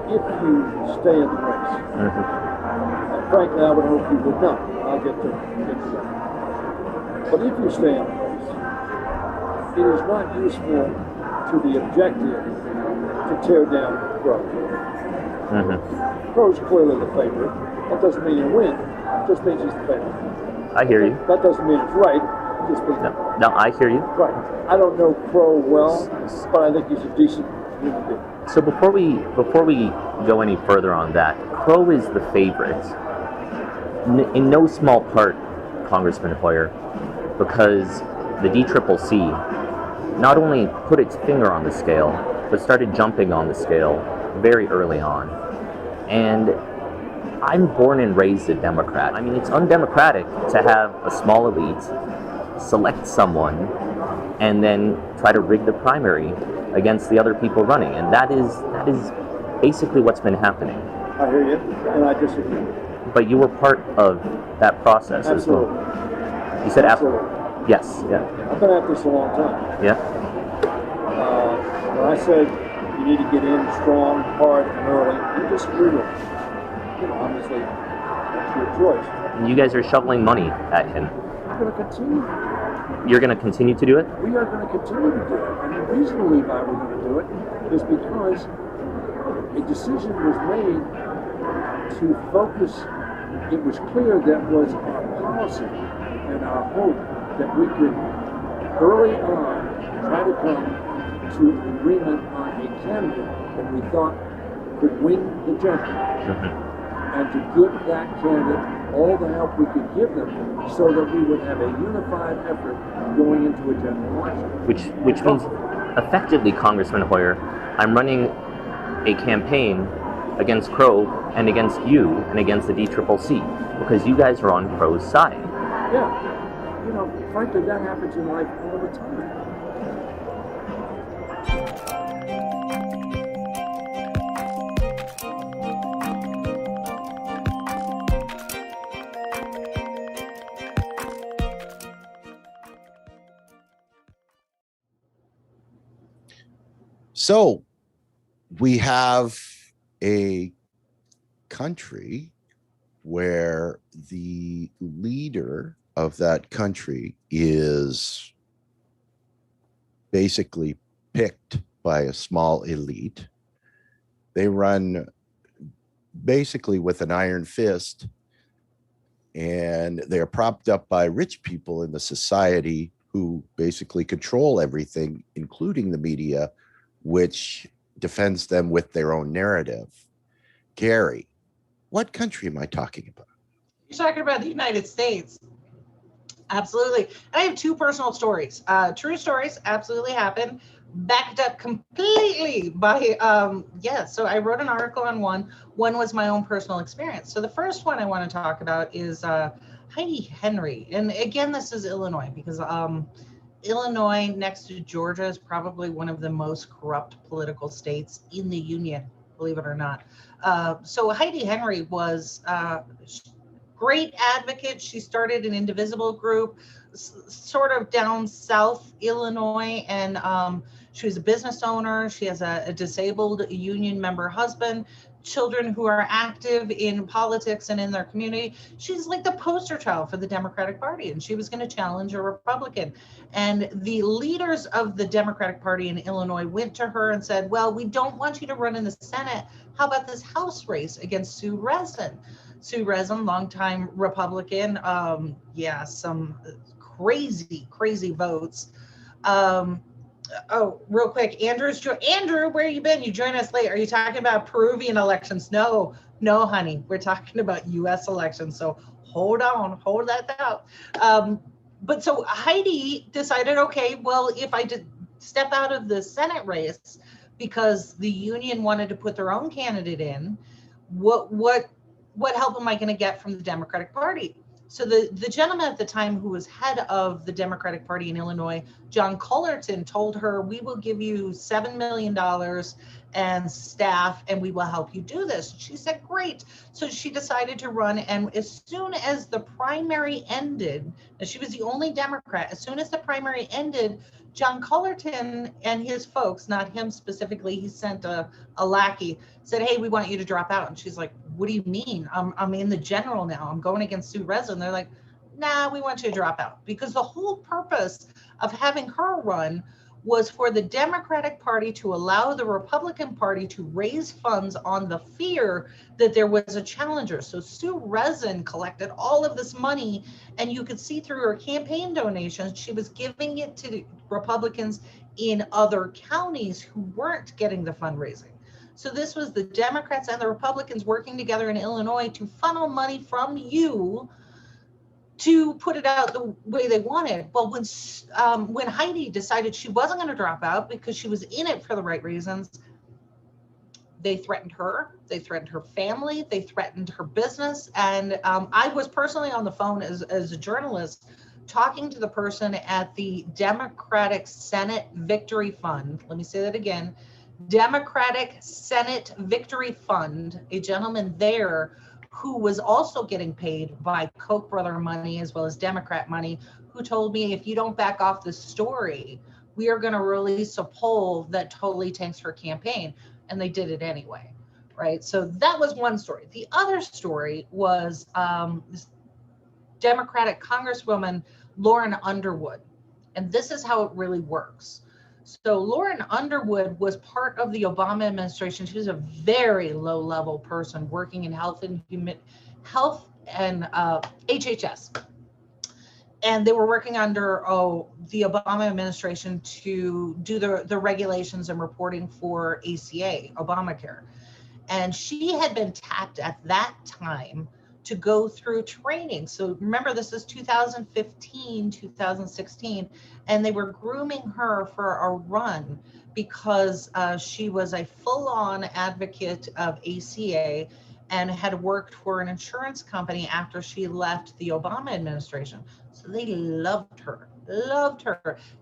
if you stay in the race. And frankly, I would hope you would not. I'll get to that. But if you stay in the race, it is not useful to the objective to tear down Crow. Crow's clearly the favorite. That doesn't mean he'll win. It just means he's the favorite. I hear you. That doesn't mean it's right. It just means No, I hear you. Right. I don't know Crow well, but I think he's a decent human being. So before we go any further on that, Crow is the favorite. In no small part, Congressman Hoyer, because the DCCC not only put its finger on the scale, but started jumping on the scale very early on. And I'm born and raised a Democrat. I mean, it's undemocratic to have a small elite select someone and then try to rig the primary against the other people running. And that is basically what's been happening. I hear you, and I disagree. But you were part of that process Absolutely. as well. You said Absolutely. Yes, yeah. I've been at this a long time. Yeah. When I said you need to get in strong, hard, and early, you disagree with me. Obviously, that's your choice. You guys are shoveling money at him. We're going to continue. You're going to continue to do it? We are going to continue to do it. And the reason, Levi, we're going to do it is because a decision was made to focus. It was clear that was our policy, and and our hope that we could early on try to come to an agreement on a candidate that we thought could win the general, and to give that candidate all the help we could give them so that we would have a unified effort going into a general election. Which means, effectively, Congressman Hoyer, I'm running a campaign against Crow and against you and against the DCCC because you guys are on Crow's side. Yeah, you know, frankly, that happens in life all the time. So we have a country where the leader of that country is basically picked by a small elite. They run basically with an iron fist, and they're propped up by rich people in the society who basically control everything, including the media, which defends them with their own narrative. Gary, what country am I talking about? You're talking about the United States. Absolutely. And I have two personal stories. True stories absolutely happened, backed up completely by, so I wrote an article on one. One was my own personal experience. So the first one I want to talk about is Heidi Henry. And again, this is Illinois, because Illinois, next to Georgia, is probably one of the most corrupt political states in the union, believe it or not. So Heidi Henry was great advocate. She started an indivisible group sort of down south Illinois, and she was a business owner. She has a disabled union member husband, children who are active in politics and in their community. She's like the poster child for the Democratic Party, and she was going to challenge a Republican. And the leaders of the Democratic Party in Illinois went to her and said, well, we don't want you to run in the Senate. How about this House race against Sue Rezin? Sue Rezin, longtime Republican, some crazy votes. Oh, real quick, Andrew, where you been? You joined us late. Are you talking about Peruvian elections? No, honey, we're talking about U.S. elections. So hold that out. But so Heidi decided, okay, well, if I did step out of the Senate race because the union wanted to put their own candidate in, what help am I going to get from the Democratic Party? So the gentleman at the time who was head of the Democratic Party in Illinois, John Cullerton, told her, we will give you $7 million and staff, and we will help you do this. She said, great. So she decided to run, and as soon as the primary ended, and she was the only Democrat, as soon as the primary ended, John Cullerton and his folks, not him specifically, he sent a lackey, said, hey, we want you to drop out. And she's like, what do you mean? I'm in the general now. I'm going against Sue Rezin. They're like, nah, we want you to drop out. Because the whole purpose of having her run was for the Democratic Party to allow the Republican Party to raise funds on the fear that there was a challenger. So Sue Rezin collected all of this money, and you could see through her campaign donations, she was giving it to Republicans in other counties who weren't getting the fundraising. So this was the Democrats and the Republicans working together in Illinois to funnel money from you to put it out the way they wanted. Well, when Heidi decided she wasn't going to drop out because she was in it for the right reasons, they threatened her, they threatened her family, they threatened her business. And I was personally on the phone as a journalist talking to the person at the Democratic Senate Victory Fund. Let me say that again. Democratic Senate Victory Fund, a gentleman there who was also getting paid by Koch brother money as well as Democrat money, who told me, if you don't back off this story, we are going to release a poll that totally tanks her campaign. And they did it anyway, right? So that was one story. The other story was this Democratic Congresswoman, Lauren Underwood. And this is how it really works. So Lauren Underwood was part of the Obama administration. She was a very low-level person working in health and HHS. and they were working under the Obama administration to do the regulations and reporting for ACA, Obamacare. And she had been tapped at that time to go through training. So remember, this is 2015, 2016, and they were grooming her for a run because she was a full-on advocate of ACA and had worked for an insurance company after she left the Obama administration. So they loved her,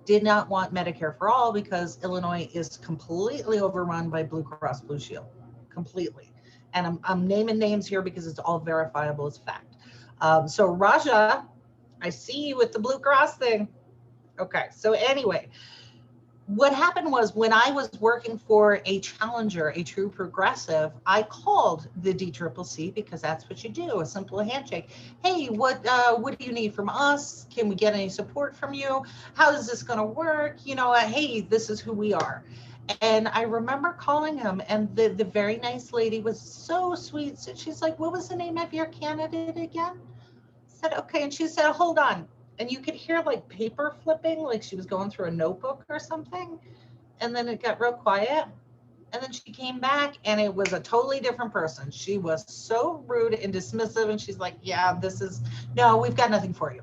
did not want Medicare for all because Illinois is completely overrun by Blue Cross Blue Shield, completely. And I'm naming names here because it's all verifiable as fact. So Raja, I see you with the Blue Cross thing. Okay, so anyway, what happened was when I was working for a challenger, a true progressive, I called the DCCC because that's what you do, a simple handshake. Hey, what do you need from us? Can we get any support from you? How is this going to work? You know, hey, this is who we are. And I remember calling him, and the very nice lady was so sweet. So she's like, what was the name of your candidate again? I said, okay. And she said, hold on. And you could hear like paper flipping, like she was going through a notebook or something. And then it got real quiet. And then she came back and it was a totally different person. She was so rude and dismissive. And she's like, yeah, no, we've got nothing for you.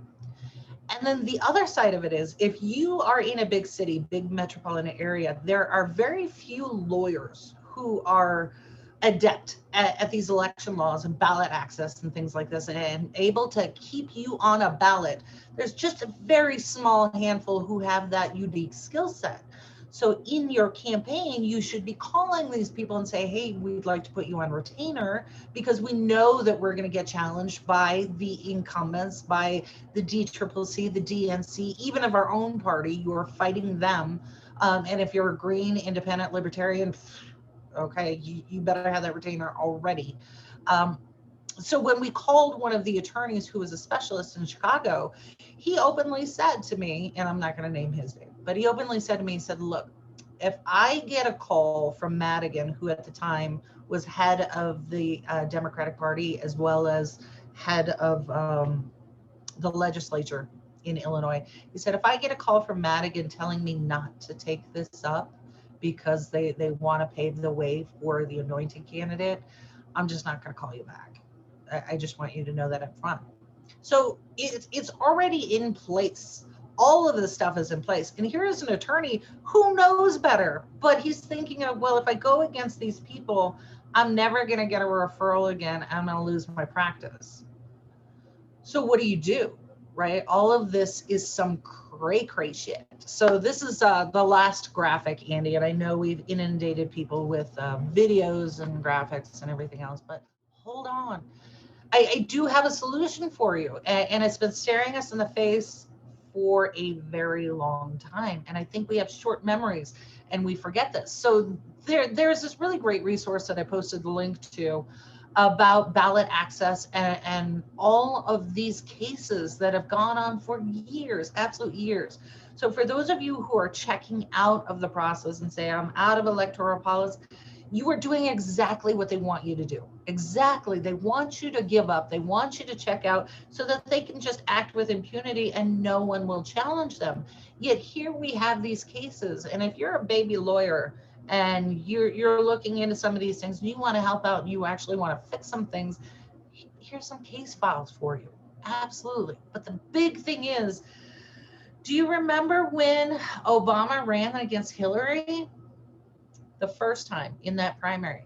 And then the other side of it is, if you are in a big city, big metropolitan area, there are very few lawyers who are adept at these election laws and ballot access and things like this and able to keep you on a ballot. There's just a very small handful who have that unique skill set. So in your campaign, you should be calling these people and say, hey, we'd like to put you on retainer because we know that we're going to get challenged by the incumbents, by the DCCC, the DNC, even of our own party. You're fighting them. And if you're a green, independent, libertarian, okay, you better have that retainer already. So when we called one of the attorneys who was a specialist in Chicago, he openly said to me, and I'm not going to name his name, but he openly said to me, he said, look, if I get a call from Madigan, who at the time was head of the Democratic Party, as well as head of the legislature in Illinois, he said, if I get a call from Madigan telling me not to take this up because they want to pave the way for the anointed candidate, I'm just not going to call you back. I just want you to know that up front. So it's already in place. All of this stuff is in place. And here is an attorney who knows better, but he's thinking of, well, if I go against these people, I'm never going to get a referral again. I'm going to lose my practice. So what do? Right? All of this is some cray shit. So this is the last graphic, Andy, and I know we've inundated people with videos and graphics and everything else, but hold on. I do have a solution for you, and it's been staring us in the face for a very long time. And I think we have short memories and we forget this. So there's this really great resource that I posted the link to about ballot access and all of these cases that have gone on for years, absolute years. So for those of you who are checking out of the process and say, I'm out of electoral policy, you are doing exactly what they want you to do. Exactly. They want you to give up. They want you to check out so that they can just act with impunity and no one will challenge them. Yet here we have these cases. And if you're a baby lawyer and you're looking into some of these things and you want to help out and you actually want to fix some things, here's some case files for you. Absolutely. But the big thing is, do you remember when Obama ran against Hillary? The first time in that primary,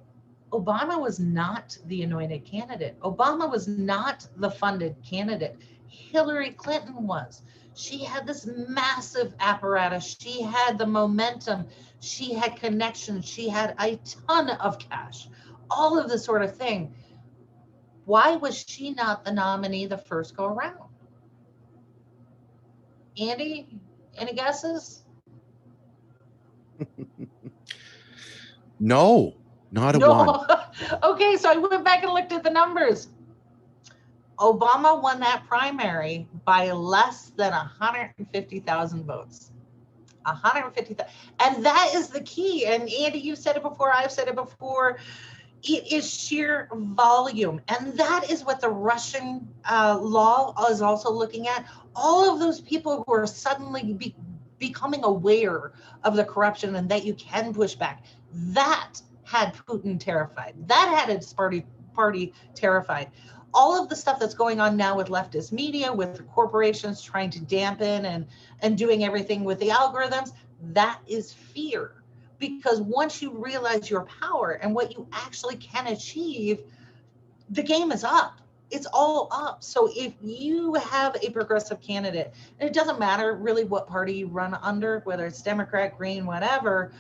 Obama was not the anointed candidate. Obama was not the funded candidate. Hillary Clinton was. She had this massive apparatus. She had the momentum. She had connections. She had a ton of cash, all of this sort of thing. Why was she not the nominee the first go around? Andy, any guesses? No, not a one. Okay, so I went back and looked at the numbers. Obama won that primary by less than 150,000 votes. 150,000. And that is the key. And Andy, you've said it before, I've said it before. It is sheer volume. And that is what the Russian law is also looking at. All of those people who are suddenly becoming aware of the corruption and that you can push back, that had Putin terrified. That had his party terrified. All of the stuff that's going on now with leftist media, with corporations trying to dampen and doing everything with the algorithms, that is fear. Because once you realize your power and what you actually can achieve, the game is up. It's all up. So if you have a progressive candidate, and it doesn't matter really what party you run under, whether it's Democrat, Green, whatever,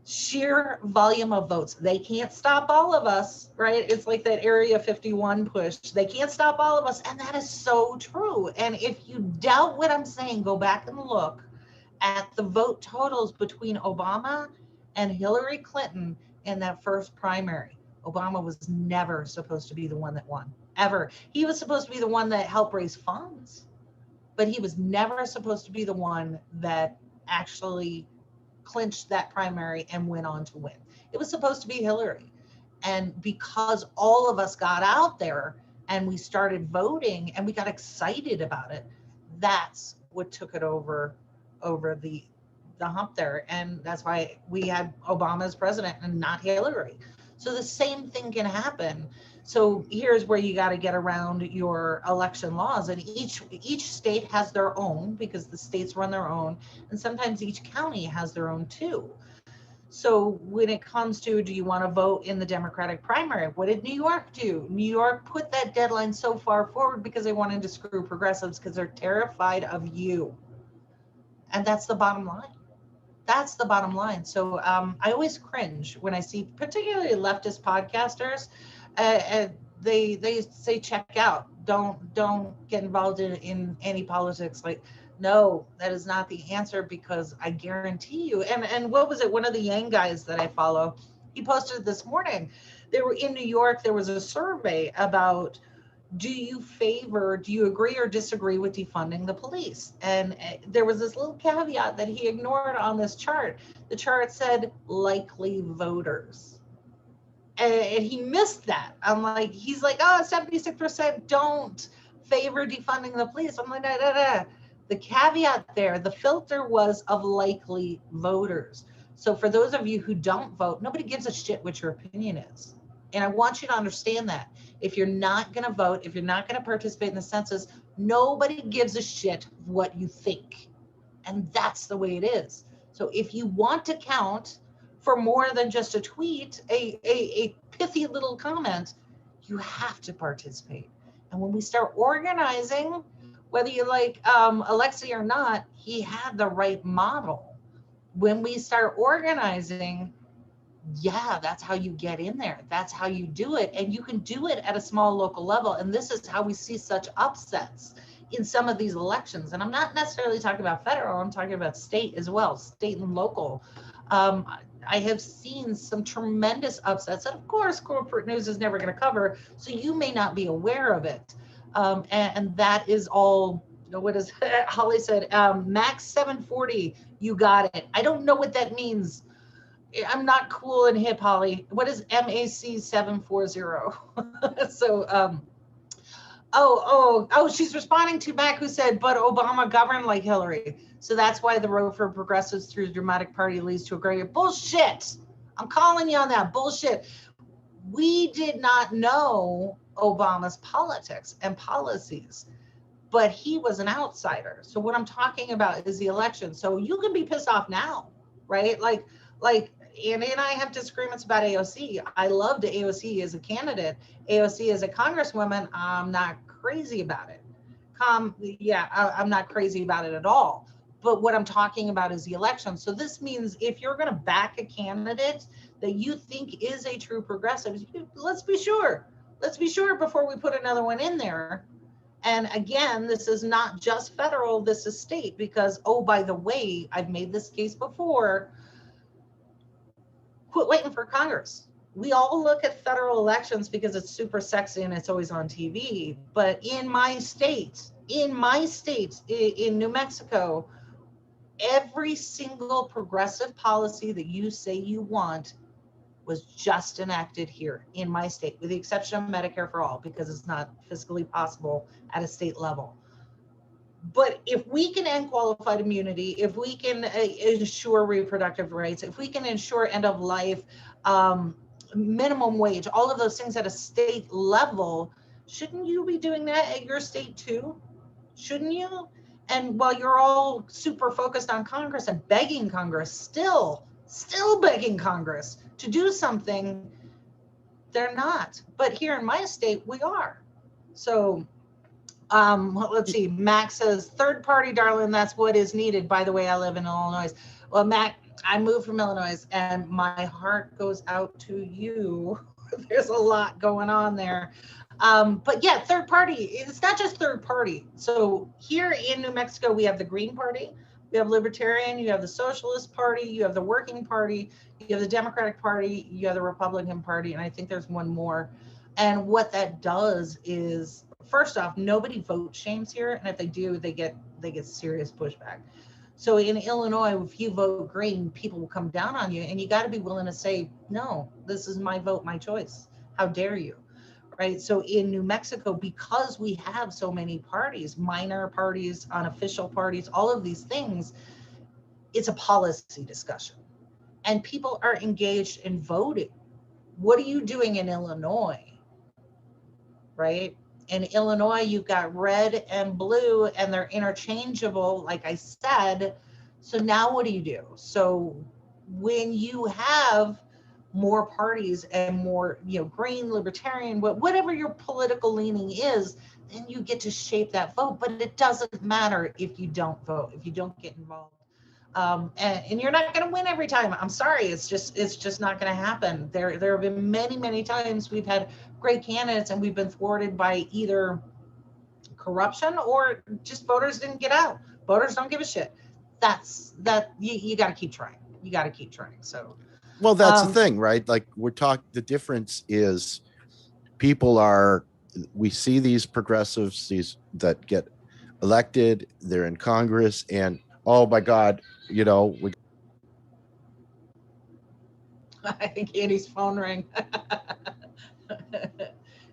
sheer volume of votes. They can't stop all of us, right? It's like that Area 51 push. They can't stop all of us. And that is so true. And if you doubt what I'm saying, go back and look at the vote totals between Obama and Hillary Clinton in that first primary. Obama was never supposed to be the one that won, ever. He was supposed to be the one that helped raise funds, but he was never supposed to be the one that actually clinched that primary and went on to win. It was supposed to be Hillary. And because all of us got out there and we started voting and we got excited about it, that's what took it over the hump there. And that's why we had Obama as president and not Hillary. So the same thing can happen. So here's where you got to get around your election laws. And each state has their own, because the states run their own. And sometimes each county has their own too. So when it comes to, do you want to vote in the Democratic primary? What did New York do? New York put that deadline so far forward because they wanted to screw progressives because they're terrified of you. And that's the bottom line. That's the bottom line. So I always cringe when I see particularly leftist podcasters. They say check out. Don't get involved in any politics. Like, no, that is not the answer, because I guarantee you. And what was it? One of the Yang guys that I follow, he posted this morning. They were in New York. There was a survey about, do you agree or disagree with defunding the police? And there was this little caveat that he ignored on this chart. The chart said likely voters. And he missed that. I'm like, he's like, oh, 76% don't favor defunding the police. I'm like, nah. The caveat there, the filter was of likely voters. So for those of you who don't vote, nobody gives a shit what your opinion is. And I want you to understand that. If you're not going to vote, if you're not going to participate in the census, nobody gives a shit what you think. And that's the way it is. So if you want to count for more than just a tweet, a pithy little comment, you have to participate. And when we start organizing, whether you like Alexei or not, he had the right model. When we start organizing, yeah, that's how you get in there. That's how you do it. And you can do it at a small local level. And this is how we see such upsets in some of these elections. And I'm not necessarily talking about federal, I'm talking about state as well, state and local. I have seen some tremendous upsets that, of course, corporate news is never going to cover, so you may not be aware of it. And that is all, what is Holly said, max 740, you got it. I don't know what that means. I'm not cool and hip, Holly. What is MAC 740? So, she's responding to Mac, who said, but Obama governed like Hillary. So that's why the road for progressives through the Democratic Party leads to a great bullshit. I'm calling you on that bullshit. We did not know Obama's politics and policies, but he was an outsider. So what I'm talking about is the election. So you can be pissed off now, right? Like Andy and I have disagreements about AOC. I loved AOC as a candidate. AOC as a congresswoman, I'm not crazy about it. I'm not crazy about it at all. But what I'm talking about is the election. So this means if you're going to back a candidate that you think is a true progressive, let's be sure. Let's be sure before we put another one in there. And again, this is not just federal, this is state, because, oh, by the way, I've made this case before. Quit waiting for Congress. We all look at federal elections because it's super sexy and it's always on TV. But in my state, in New Mexico, every single progressive policy that you say you want was just enacted here in my state, with the exception of Medicare for all, because it's not fiscally possible at a state level. But if we can end qualified immunity, if we can ensure reproductive rights, if we can ensure end of life, minimum wage, all of those things at a state level, shouldn't you be doing that at your state too? Shouldn't you? And while you're all super focused on Congress and begging Congress, still begging Congress to do something, they're not. But here in my state, we are. So let's see, Mac says, third party, darling, that's what is needed. By the way, I live in Illinois. Well, Mac, I moved from Illinois and my heart goes out to you. There's a lot going on there. But yeah, third party, it's not just third party. So here in New Mexico, we have the Green Party, we have Libertarian, you have the Socialist Party, you have the Working Party, you have the Democratic Party, you have the Republican Party, and I think there's one more. And what that does is, first off, nobody vote shames here, and if they do, they get serious pushback. So in Illinois, if you vote green, people will come down on you, and you got to be willing to say, no, this is my vote, my choice. How dare you, right? So in New Mexico, because we have so many parties, minor parties, unofficial parties, all of these things, it's a policy discussion, and people are engaged in voting. What are you doing in Illinois, right? In Illinois, you've got red and blue, and they're interchangeable, like I said. So now what do you do? So when you have more parties and more, green, libertarian, whatever your political leaning is, then you get to shape that vote. But it doesn't matter if you don't vote, if you don't get involved. And you're not going to win every time. I'm sorry, it's just not going to happen. There have been many times we've had great candidates and we've been thwarted by either corruption or just voters didn't get out. Voters don't give a shit. You got to keep trying. You got to keep trying. So, well, that's the thing, right? Like the difference is we see these progressives, these that get elected, they're in Congress, and oh my God, I think Andy's phone rang.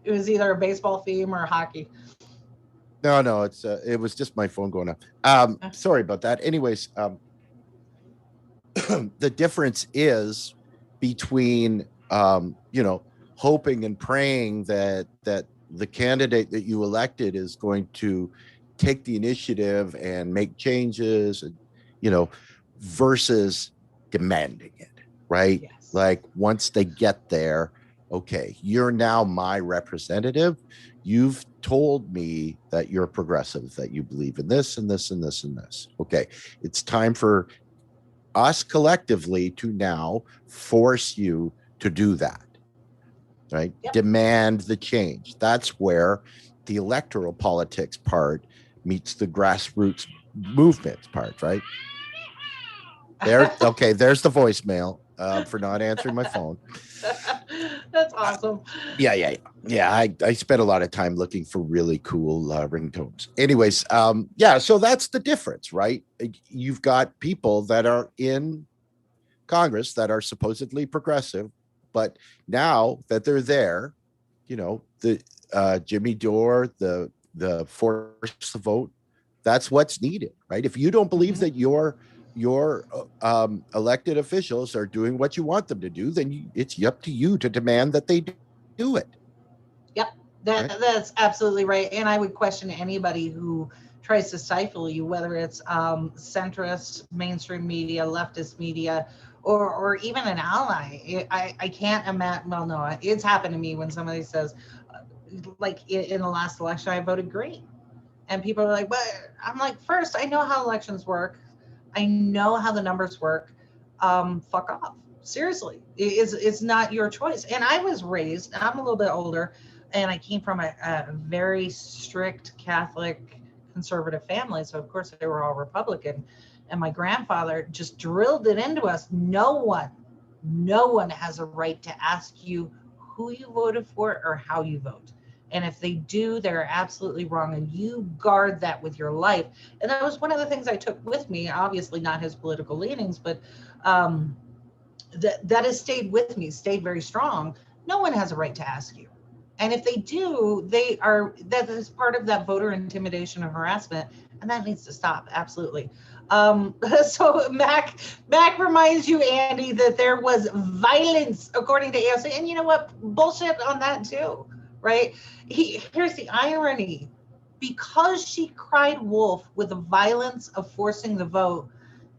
It was either a baseball theme or hockey. No, it was just my phone going up. Sorry about that. Anyways, the difference is between, hoping and praying that the candidate that you elected is going to take the initiative and make changes, and, versus demanding it, right? Yes. Like once they get there, okay, you're now my representative. You've told me that you're progressive, that you believe in this and this and this and this. Okay, it's time for us collectively to now force you to do that, right? Yep. Demand the change. That's where the electoral politics part meets the grassroots movement part, right? Okay, there's the voicemail for not answering my phone. That's awesome. Yeah. I spent a lot of time looking for really cool ringtones. Anyways, so that's the difference, right? You've got people that are in Congress that are supposedly progressive, but now that they're there, the Jimmy Dore, the force the vote, that's what's needed, right? If you don't believe that your elected officials are doing what you want them to do, then it's up to you to demand that they do it. Yep, that's absolutely right. And I would question anybody who tries to stifle you, whether it's centrist, mainstream media, leftist media, or even an ally. I can't imagine. Well, no, it's happened to me when somebody says, like in the last election, I voted green. And people are like, but I'm like, first, I know how elections work. I know how the numbers work. Fuck off. Seriously, it's not your choice. And I was raised, I'm a little bit older, and I came from a very strict Catholic conservative family. So of course they were all Republican. And my grandfather just drilled it into us. No one has a right to ask you who you voted for or how you vote. And if they do, they're absolutely wrong. And you guard that with your life. And that was one of the things I took with me, obviously not his political leanings, but that has stayed with me, stayed very strong. No one has a right to ask you. And if they do, that is part of that voter intimidation and harassment, and that needs to stop, absolutely. So Mac reminds you, Andy, that there was violence according to AOC, and you know what? Bullshit on that too, right? Here's the irony. Because she cried wolf with the violence of forcing the vote,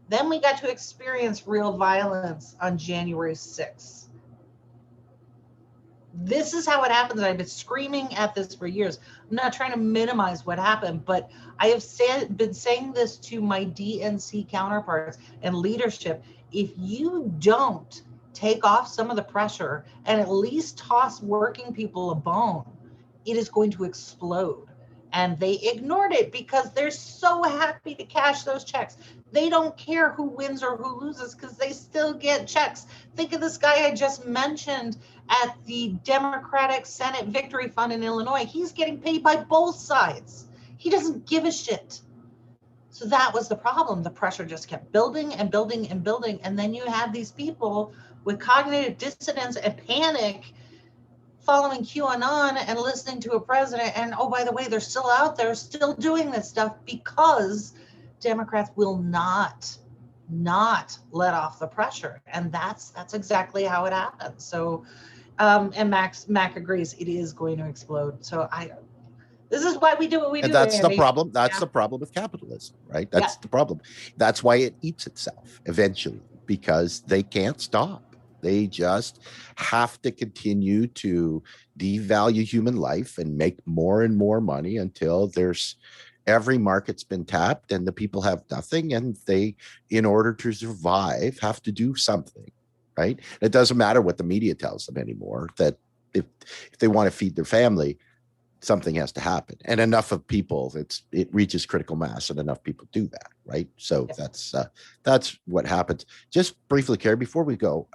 then we got to experience real violence on January 6th. This is how it happens. I've been screaming at this for years. I'm not trying to minimize what happened, but I have been saying this to my DNC counterparts and leadership. If you don't take off some of the pressure and at least toss working people a bone, it is going to explode. And they ignored it because they're so happy to cash those checks. They don't care who wins or who loses because they still get checks. Think of this guy I just mentioned at the Democratic Senate Victory Fund in Illinois. He's getting paid by both sides. He doesn't give a shit. So that was the problem. The pressure just kept building and building and building. And then you have these people with cognitive dissonance and panic following QAnon and listening to a president. And oh, by the way, they're still out there, still doing this stuff because Democrats will not let off the pressure. And that's exactly how it happens. So, and Mac agrees, it is going to explode. So this is why we do what we do. And that's Andy. the problem. That's the problem with capitalism, right? That's the problem. That's why it eats itself eventually, because they can't stop. They just have to continue to devalue human life and make more and more money until every market's been tapped and the people have nothing, and they, in order to survive, have to do something, right? It doesn't matter what the media tells them anymore, that if they want to feed their family, something has to happen. And enough of people, it reaches critical mass and enough people do that, right? So that's what happens. Just briefly, Carrie, before we go,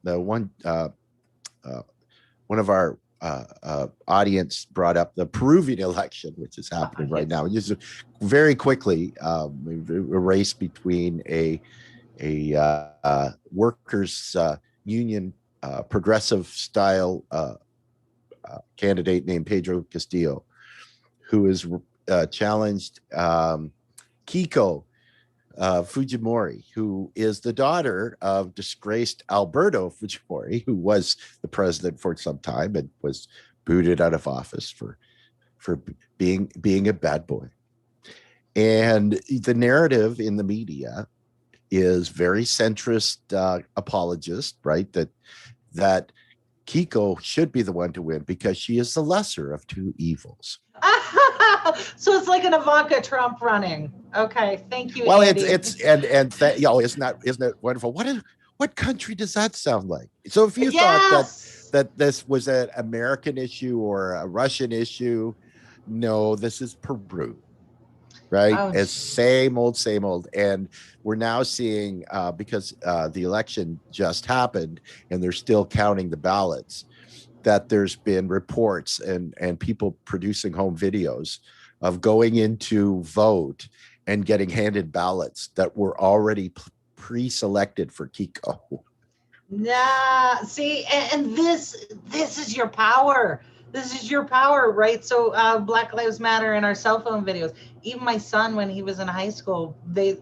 one of our audience brought up the Peruvian election, which is happening right now. And just very quickly, a race between a workers' union progressive style candidate named Pedro Castillo, who has challenged Keiko Fujimori, who is the daughter of disgraced Alberto Fujimori, who was the president for some time and was booted out of office for being a bad boy. And the narrative in the media is very centrist, apologist, right? That Keiko should be the one to win because she is the lesser of two evils. So it's like an Ivanka Trump running. Okay, thank you. Well, Andy. Isn't it wonderful? What country does that sound like? So if you thought that this was an American issue or a Russian issue, no, this is Peru. Right? Oh, it's same old. And we're now seeing, because the election just happened and they're still counting the ballots, that there's been reports and people producing home videos of going into vote and getting handed ballots that were already pre-selected for Keiko. Nah, see, and this is your power. This is your power, right? So Black Lives Matter and our cell phone videos. Even my son, when he was in high school, they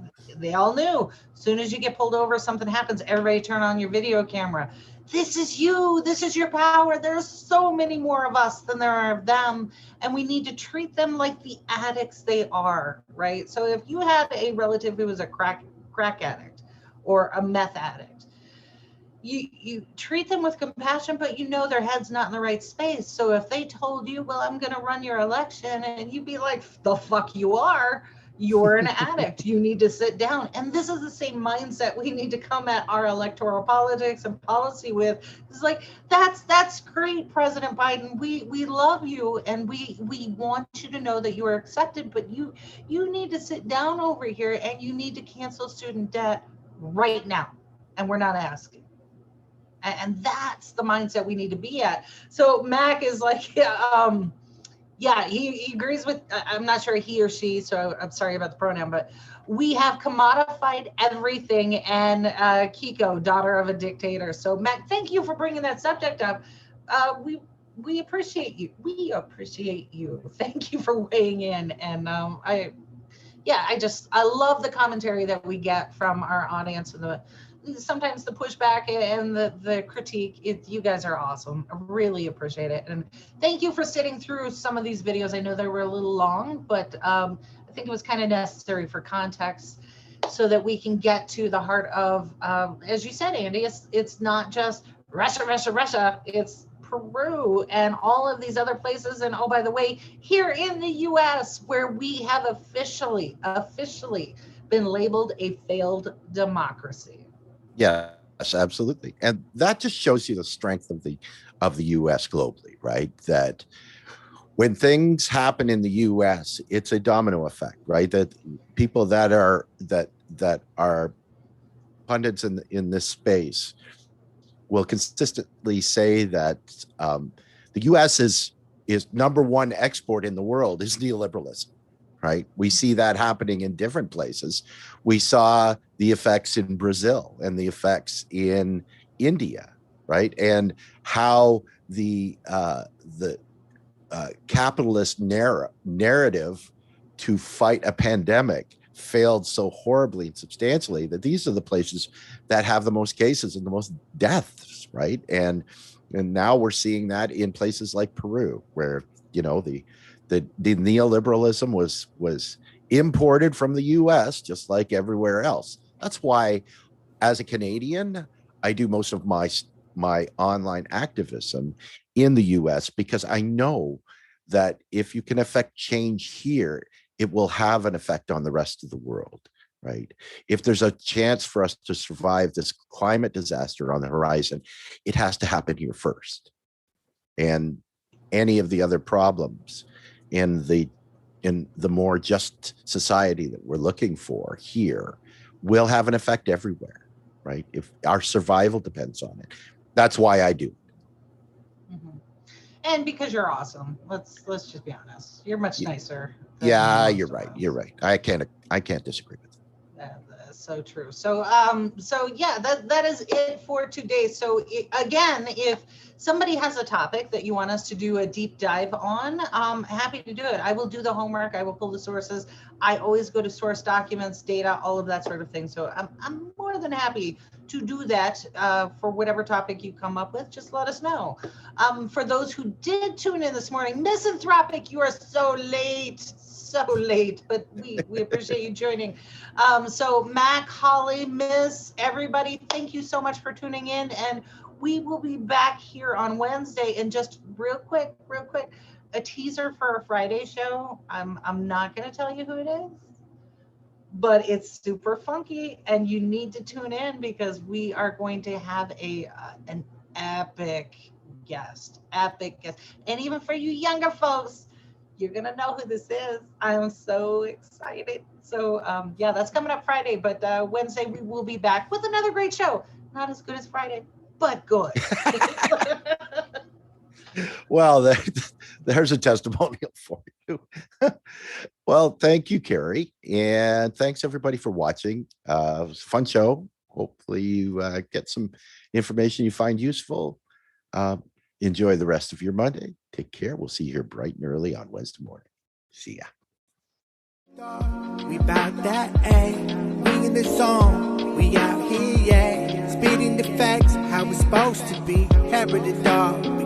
all knew. As soon as you get pulled over, something happens, everybody turn on your video camera. This is you. This is your power. There's so many more of us than there are of them. And we need to treat them like the addicts they are, right? So if you had a relative who was a crack addict or a meth addict, you treat them with compassion, but you know their head's not in the right space. So if they told you, well, I'm going to run your election, and you'd be like, the fuck you are, you're an addict. You need to sit down. And this is the same mindset we need to come at our electoral politics and policy with. It's like, that's great, President Biden. We love you, and we want you to know that you are accepted, but you need to sit down over here and you need to cancel student debt right now. And we're not asking. And that's the mindset we need to be at. So Mac is like, Yeah, he agrees with, I'm not sure he or she, so I'm sorry about the pronoun, but we have commodified everything, and Kiko, daughter of a dictator. So Matt, thank you for bringing that subject up. We appreciate you. We appreciate you. Thank you for weighing in. And I love the commentary that we get from our audience, and sometimes the pushback and the critique. You guys are awesome. I really appreciate it. And thank you for sitting through some of these videos. I know they were a little long, but I think it was kind of necessary for context so that we can get to the heart of, as you said, Andy, it's not just Russia. It's Peru and all of these other places. And oh, by the way, here in the US, where we have officially been labeled a failed democracy. Yes, absolutely. And that just shows you the strength of the US globally, right? That when things happen in the US, it's a domino effect, right? That people that are pundits in this space will consistently say that the US is number one export in the world is neoliberalism, right? We see that happening in different places. We saw the effects in Brazil and the effects in India, right? And how the capitalist narrative to fight a pandemic failed so horribly and substantially that these are the places that have the most cases and the most deaths, right? And now we're seeing that in places like Peru, where the neoliberalism was imported from the US just like everywhere else. That's why, as a Canadian, I do most of my online activism in the US, because I know that if you can affect change here, it will have an effect on the rest of the world, right? If there's a chance for us to survive this climate disaster on the horizon, it has to happen here first. And any of the other problems in the more just society that we're looking for here will have an effect everywhere, right? If our survival depends on it. That's why I do it. And because you're awesome. Let's just be honest. You're much nicer. Yeah, you're right. You're right. I can't disagree with that. That's so true. So yeah, that is it for today. So again, if somebody has a topic that you want us to do a deep dive on, I'm happy to do it. I will do the homework. I will pull the sources. I always go to source documents, data, all of that sort of thing. So I'm more than happy to do that for whatever topic you come up with. Just let us know. For those who did tune in this morning, Misanthropic, you are so late, but we appreciate you joining. So Mac, Holly, Miss, everybody, thank you so much for tuning in, and we will be back here on Wednesday. And just real quick, a teaser for a Friday show. I'm not going to tell you who it is, but it's super funky, and you need to tune in because we are going to have an epic guest. And even for you younger folks, you're going to know who this is. I'm so excited. So yeah, that's coming up Friday, but Wednesday we will be back with another great show. Not as good as Friday, but good. Well, there's a testimonial for you. Well, thank you, Carrie. And thanks everybody for watching. It was a fun show. Hopefully you get some information you find useful. Enjoy the rest of your Monday. Take care. We'll see you here bright and early on Wednesday morning. See ya. We bout that, ayy. Winging the song. We out here, yeah. Spitting the facts, how it's supposed to be. Habit the dog.